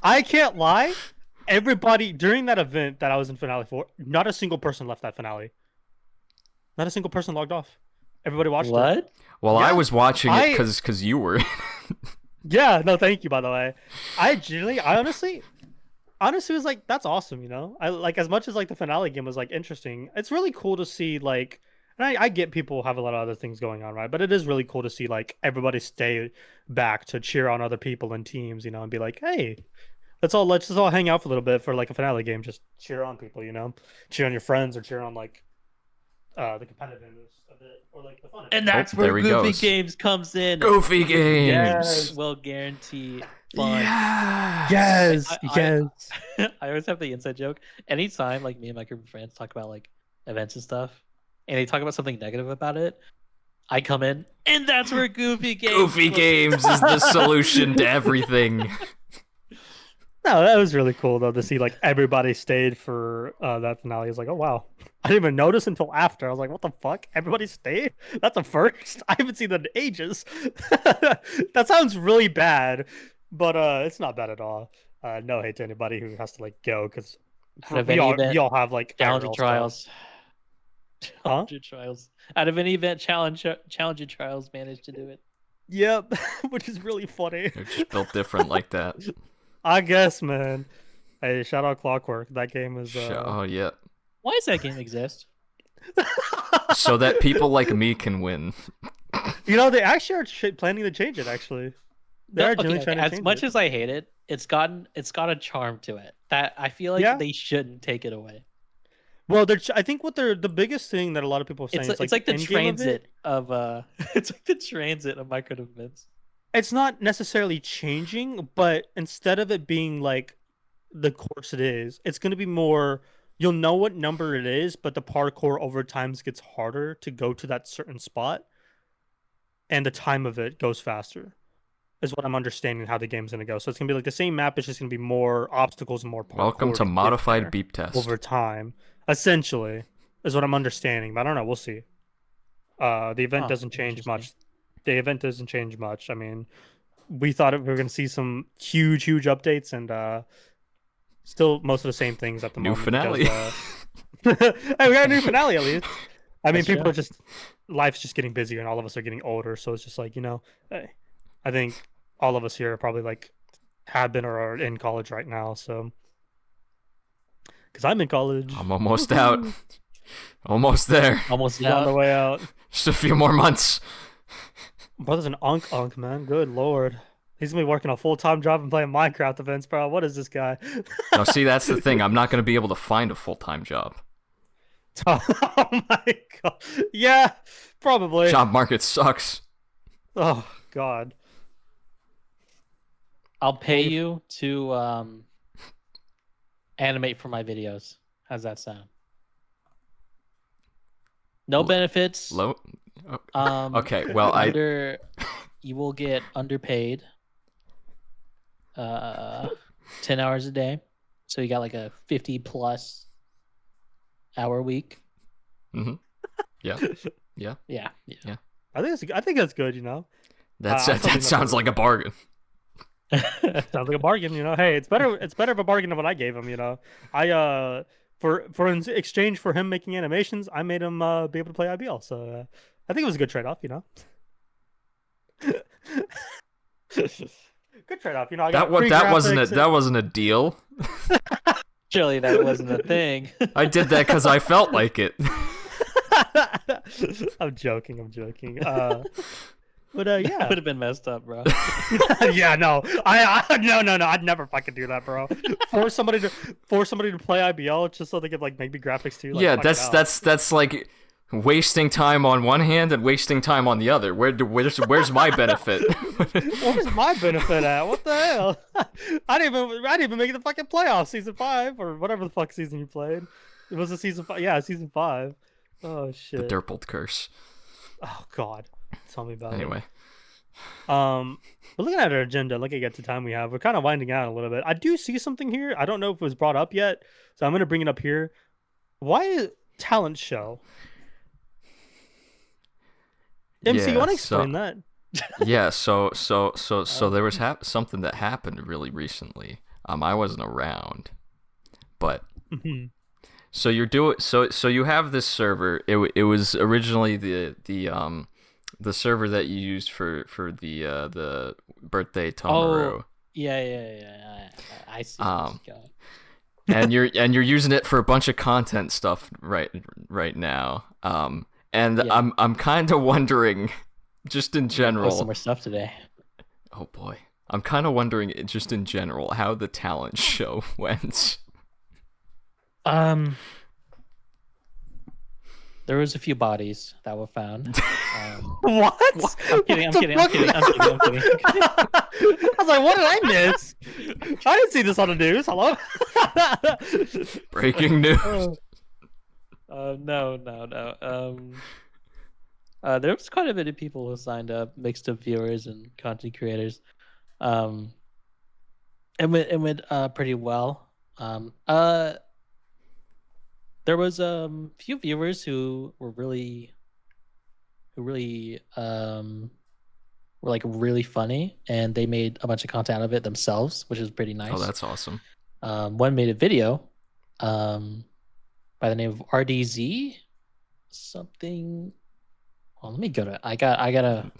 I can't lie. Everybody during that event that I was in finale for, not a single person left that finale. Not a single person logged off. Everybody watched it. What? Well, Yeah, I was watching it because you were. Yeah, no, thank you. By the way, I honestly was like, that's awesome. You know, I like as much as like the finale game was like interesting. It's really cool to see like, and I get people have a lot of other things going on, right? But it is really cool to see like everybody stay back to cheer on other people and teams, you know, and be like, hey, let's just all hang out for a little bit for like a finale game. Just cheer on people, you know, cheer on your friends or cheer on like the competitiveness of it or like the fun. And that's there where he Goofy goes. Games comes in. Goofy games. Yes. Will guarantee fun. Yes. I always have the inside joke. Anytime like me and my group of friends talk about like events and stuff, and they talk about something negative about it, I come in, and that's where Goofy Games. Goofy Games is the solution to everything. No, that was really cool though to see like everybody stayed for that finale. I was like, oh wow, I didn't even notice until after. I was like, what the fuck? Everybody stayed? That's a first. I haven't seen that in ages. That sounds really bad, but it's not bad at all. No hate to anybody who has to like go because we all have like Challenger IRL trials. stuff. Challenger trials. Out of any event, Challenger trials managed to do it. Yep, which is really funny. They're just built different like that. I guess, man. Hey, shout out Clockwork. That game is. Oh yeah. Why does that game exist? So that people like me can win. You know, they actually are planning to change it. Actually, they're genuinely trying to change as much it. as I hate it, it's got a charm to it that I feel like they shouldn't take it away. Well, I think the biggest thing that a lot of people are saying it's like the transit of it's like the transit of micro events. It's not necessarily changing, but instead of it being like the course it is, it's going to be more. You'll know what number it is, but the parkour over time gets harder to go to that certain spot, and the time of it goes faster. Is what I'm understanding how the game's going to go. So it's going to be like the same map. It's just going to be more obstacles and more parkour. Welcome to modified beep test. Over time, essentially, is what I'm understanding. But I don't know. We'll see. The event doesn't change much. The event doesn't change much. I mean, we thought we were going to see some huge updates, and still most of the same things at the moment. New finale. Because, hey, we got a new finale at least. I mean, That's people true. are just life's just getting busier, and all of us are getting older. So it's just like hey, I think all of us here are probably like have been or are in college right now. So because I'm in college, I'm almost out. Almost there. Almost on the out. way out. Just a few more months. Brother's an unk, man. Good lord. He's gonna be working a full-time job and playing Minecraft events, bro. What is this guy? No, see, that's the thing. I'm not going to be able to find a full-time job. Oh my god. Yeah, probably. Job market sucks. Oh god. I'll pay you to animate for my videos. How's that sound? No benefits. Low. Okay, well, you will get underpaid. 10 hours a day, so you got like a 50+ hour week. Mm-hmm. Yeah. Yeah. I think that's good. That sounds like a bargain. Sounds like a bargain. Hey, it's better of a bargain than what I gave him. I for in exchange for him making animations, I made him be able to play IBL. So I think it was a good trade-off. Good trade-off. I got that wasn't a deal. Surely that wasn't a thing. I did that because I felt like it. I'm joking. But yeah, That would have been messed up, bro. yeah, no, no, I'd never fucking do that, bro. Force somebody to play IBL just so they could like maybe graphics too. Like, Yeah, fuck that's like wasting time on one hand and wasting time on the other. Where's my benefit? Where's my benefit at? What the hell? I didn't even make it the fucking playoffs, season 5 or whatever the fuck season you played. It was a season 5. Yeah, season 5. Oh shit. The Derpold curse. Oh god. Tell me about it. Anyway. We're looking at our agenda, looking at the time we have. We're kind of winding out a little bit. I do see something here. I don't know if it was brought up yet, so I'm gonna bring it up here. Why talent show? MC, you want to explain that? Yeah, so there was something that happened really recently. I wasn't around, but so you have this server. It was originally the server that you used for the birthday Tomaru. Oh, yeah. I see. And you're using it for a bunch of content stuff right now. I'm kind of wondering, just in general. Some more stuff today. Oh boy, I'm kind of wondering, just in general, how the talent show went. There was a few bodies that were found. What? I'm kidding. I was like, what did I miss? I didn't see this on the news. Hello? Breaking news. No. There was quite a bit of people who signed up, mixed up viewers and content creators. Um, it went pretty well. There was few viewers who were really were like really funny, and they made a bunch of content out of it themselves, which is pretty nice. Oh, that's awesome. One made a video by the name of RDZ something. Well, let me go to I gotta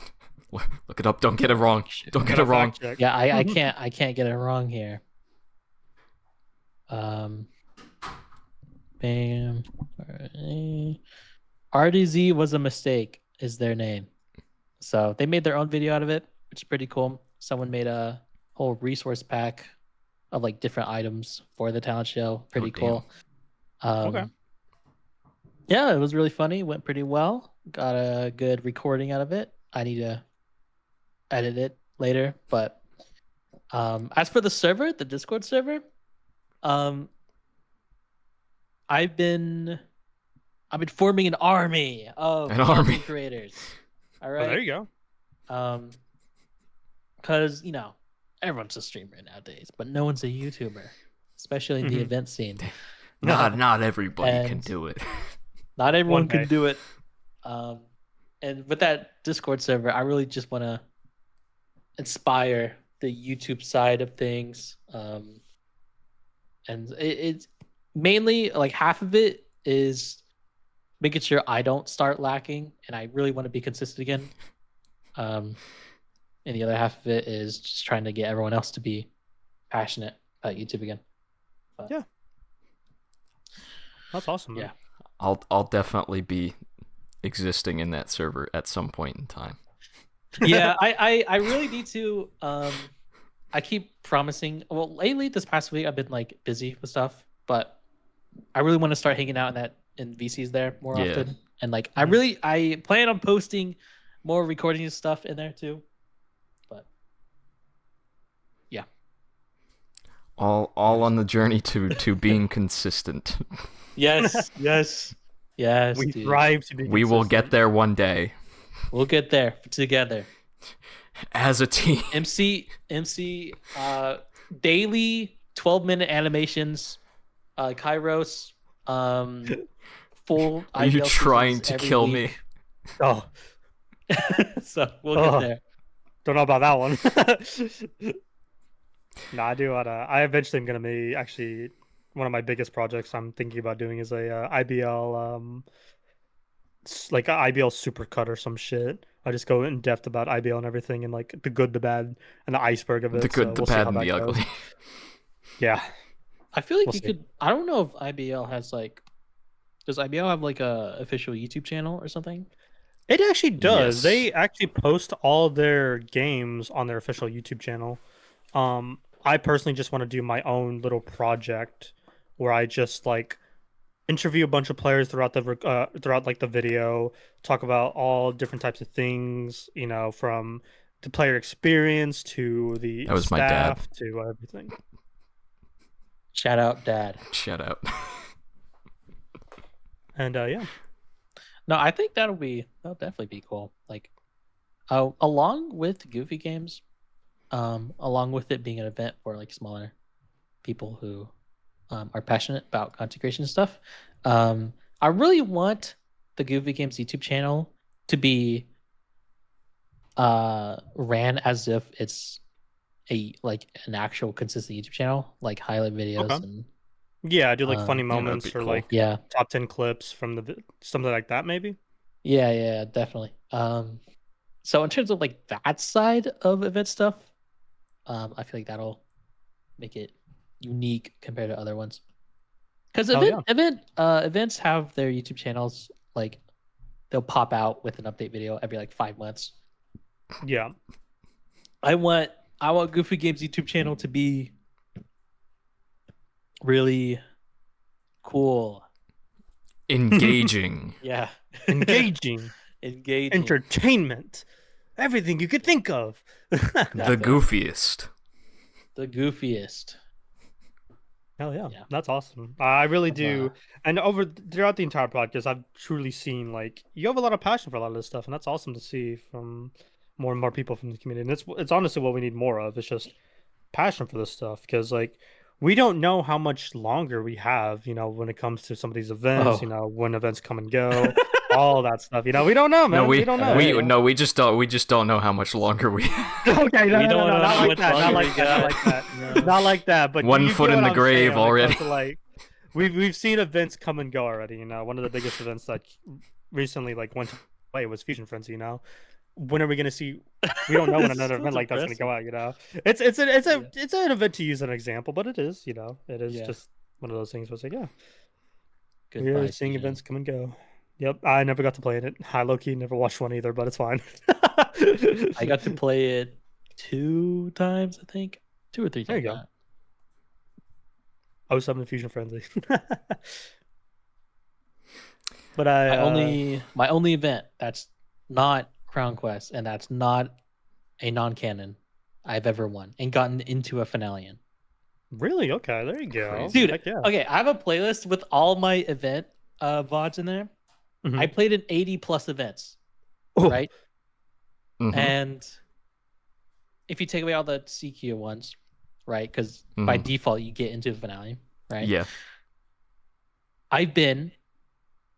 Look it up. Don't get it wrong. Don't get it Gotta wrong. fact check. yeah, I can't get it wrong here. Bam. RDZ was a mistake is their name. So they made their own video out of it, which is pretty cool. Someone made a whole resource pack of like different items for the talent show. Pretty damn. cool. Okay. Yeah, it was really funny. Went pretty well. Got a good recording out of it. I need to edit it later. But as for the server, the Discord server, I've been forming an army of content creators. All right. Oh, there you go. Because everyone's a streamer nowadays, but no one's a YouTuber, especially in the Mhm. event scene. Not everybody can And- do it. Not everyone One can day. do it. And with that Discord server, I really just want to inspire the YouTube side of things. And it's mainly like half of it is making sure I don't start lacking, and I really want to be consistent again. And the other half of it is just trying to get everyone else to be passionate about YouTube again. But, Yeah. That's awesome. Man. Yeah. I'll definitely be existing in that server at some point in time. Yeah, I really need to. I keep promising. Well, lately this past week I've been like busy with stuff, but I really want to start hanging out in VCs there more Yeah. often. And like I plan on posting more recording stuff in there too. But yeah. All on the journey to being consistent. Yes, yes, yes. We dude. thrive to be. We will get consistent. there one day We'll get there together. as a team. MC daily 12-minute animations, Kairos, full Are you IBL trying seasons to every kill me? week. Oh, So we'll Oh. get there. don't know about that one. No, I do. I eventually am gonna be actually one of my biggest projects. I'm thinking about doing is a IBL like a IBL supercut or some shit. I just go in depth about IBL and everything, and like the good, the bad, and the iceberg of it. The good, so the we'll see bad, how and that the goes. ugly. Yeah. I feel like We'll you see. could. I don't know if IBL has like. Does IBL have like a official YouTube channel or something? It actually does. Yes. They actually post all their games on their official YouTube channel. I personally just want to do my own little project where I just like interview a bunch of players throughout like the video, talk about all different types of things, from the player experience to the That was my dad. staff to everything. Shout out, Dad. Shut up. And yeah. No, I think that'll definitely be cool. Like, along with Goofy Games, along with it being an event for like smaller people who are passionate about content creation and stuff, I really want the Goofy Games YouTube channel to be ran as if it's an actual consistent YouTube channel, like highlight videos Okay. and Yeah, I do like funny that'd moments be or cool. like yeah. top 10 clips from something like that maybe. Yeah, definitely. So in terms of like that side of event stuff, I feel like that'll make it unique compared to other ones. Because Oh, events have their YouTube channels, like they'll pop out with an update video every like 5 months. Yeah. I want Goofy Games YouTube channel to be really cool. Engaging. Yeah. Engaging. Engaging. Entertainment. Everything you could think of. The goofiest. The goofiest. Hell yeah. Yeah. That's awesome. I really Of, do. And throughout the entire podcast, I've truly seen like you have a lot of passion for a lot of this stuff, and that's awesome to see from more and more people from the community. And it's honestly what we need more of. It's just passion for this stuff because like we don't know how much longer we have, when it comes to some of these events, Oh. when events come and go, all that stuff. We don't know, man. No, We don't know. we just don't know how much longer we have. Okay, We no, don't know not how like much that, not longer like we that, not got. like that, No. not like that. But One you foot get in what the I'm grave saying when it already. comes to, like, we've seen events come and go already. One of the biggest events that recently like went away was Fusion Frenzy. When are we gonna see? We don't know when This is another so event like that's gonna go depressing. out. It's Yeah. an event to use as an example, but it is it is Yeah. just one of those things. Where it's like we're Goodbye, seeing Fusion. events come and go. Yep, I never got to play in it. I low key never watched one either, but it's fine. I got to play it 2 times, I think. 2 or 3 There you times. go. Yeah. 07 Fusion Frenzy. But My only event that's not Crown Quest and that's not a non-canon I've ever won and gotten into a finale in. really okay. There you go, Crazy. Dude, Heck yeah. okay, I have a playlist with all my event VODs in there. Mhm. I played in 80 plus events, Oh. right? Mhm. And if you take away all the CQ ones, right? Because by Mhm. default you get into the finale, right? Yeah. I've been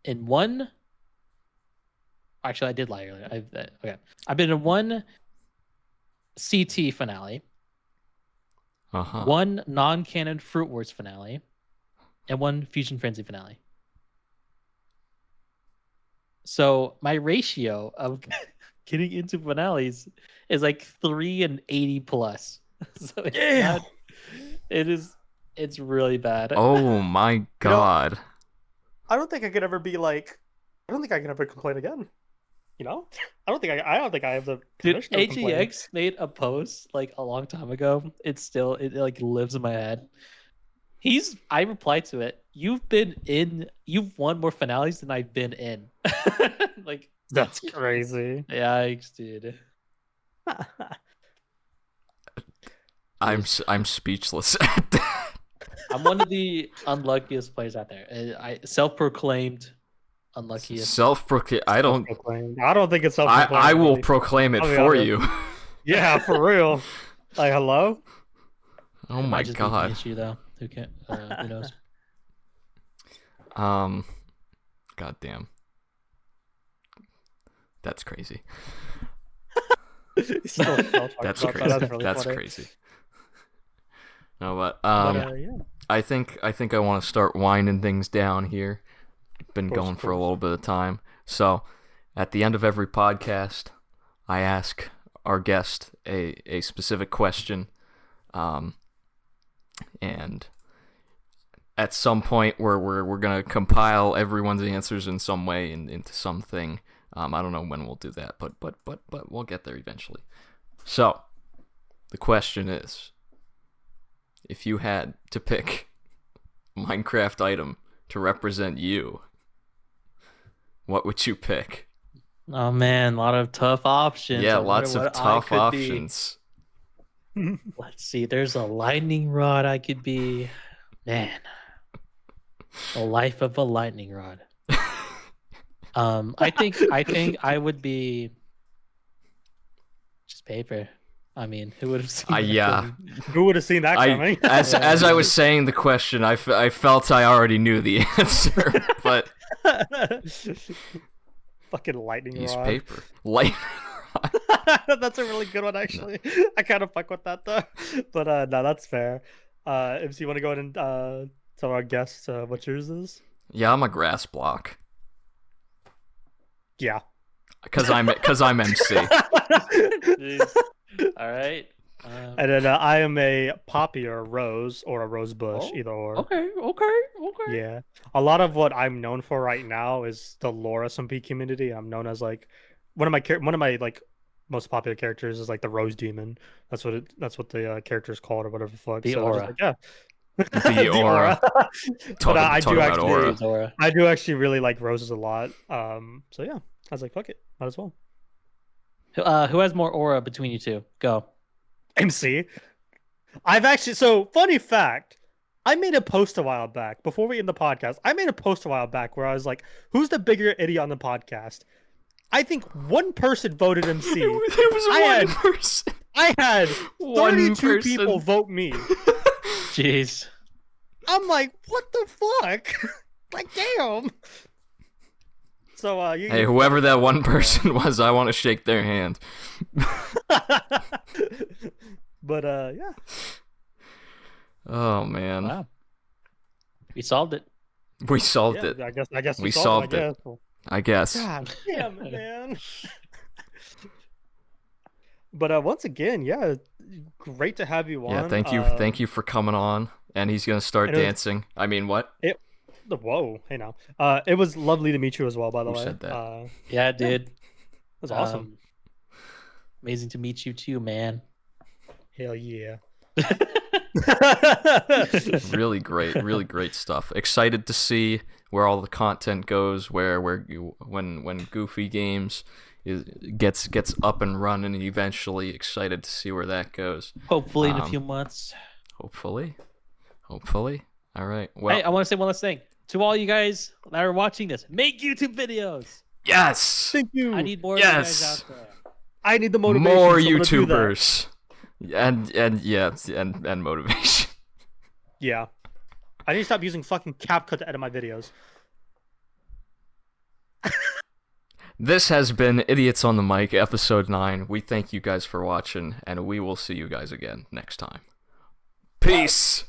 in one. Actually, I did lie earlier. I've been in one CT finale, Uh-huh. one non-canon Fruit Wars finale, and one Fusion Frenzy finale. So my ratio of getting into finales is like 3 and 80 plus. So it's Damn. not, it's really bad. Oh my god. I don't think I could ever be like. I don't think I can ever complain again. I don't think I have the Dude, permission to complain. AGX made a post like a long time ago. It like lives in my head. I replied to it. You've won more finales than I've been in. Like That's crazy. yikes, dude. I'm speechless at that. I'm one of the unluckiest players out there. I self-proclaimed unluckiest. Self-proclaimed. I don't think it's self-proclaimed. I will really. proclaim it I'll be for honest. you. Yeah, for real. Like, hello. Oh It my might just be an god. issue though. Who knows? God damn. That's crazy. He's still talking That's about that. crazy. That's really That's funny. crazy. No, but Yeah. I think I want to start winding things down here. Been Of course, going of for a course. little bit of time. So, at the end of every podcast, I ask our guest a specific question. And at some point we're going to compile everyone's answers in some way into something. I don't know when we'll do that, but we'll get there eventually. So, the question is, if you had to pick a Minecraft item to represent you, what would you pick? Oh man, a lot of tough options. Yeah, I wonder lots of what I tough could be. options. Let's see. There's a lightning rod I could be. Man, the life of a lightning rod. I think I would be just paper. I mean, who would have seen that Yeah. coming? Who would have seen that coming? As I was saying the question, I felt I already knew the answer, but Fucking lightning use rod. paper. Lightning rod. That's a really good one, actually. I kind of fuck with that though, but no, that's fair. MC, you want to go ahead and tell our guests what yours is? Yeah, I'm a grass block. Yeah. Cause I'm MC. Jeez. All right. And then I am a poppy or a rose or a rose bush, Oh, either or. Okay. Yeah. A lot of what I'm known for right now is the lore SMP community. I'm known as like one of my like most popular characters is like the Rose Demon. That's what the character is called or whatever the fuck. The so just aura. like, yeah. The aura. But I Talk do about actually aura. Zora. I do actually really like roses a lot. So yeah, I was like, fuck it, might as well. Who has more aura between you two? Go. MC. I've actually, so funny fact, I made a post a while back before we end the podcast. I made a post a while back where I was like, "Who's the bigger idiot on the podcast?" I think one person voted MC. There was one person. I had One 32 person. people vote me. Jeez. I'm like, what the fuck? Like, damn. So, Hey, whoever that one person was, I want to shake their hand. But yeah. Oh man, Wow. We solved it. we solved Yeah, it. I guess We solved it. I guess. God damn it, man. But once again, yeah, great to have you on. Yeah, thank you for coming on. And he's gonna start and it was- dancing. I mean, what? Whoa, hey now. It was lovely to meet you as well, by the Who way. said that? It Yeah, dude. was awesome. Amazing to meet you too, man. Hell yeah. Really great stuff. Excited to see where all the content goes. When Goofy Games gets up and running, and eventually excited to see where that goes. Hopefully in a few months. Hopefully. All right. Well, Hey, I want to say one last thing. To all you guys that are watching this, make YouTube videos. yes. Thank you. I need more of you guys Yes. out there. I need the motivation. More so I'm gonna do that. YouTubers. And motivation. Yeah. I need to stop using fucking CapCut to edit my videos. This has been Idiots on the Mic, episode 9. We thank you guys for watching, and we will see you guys again next time. Peace!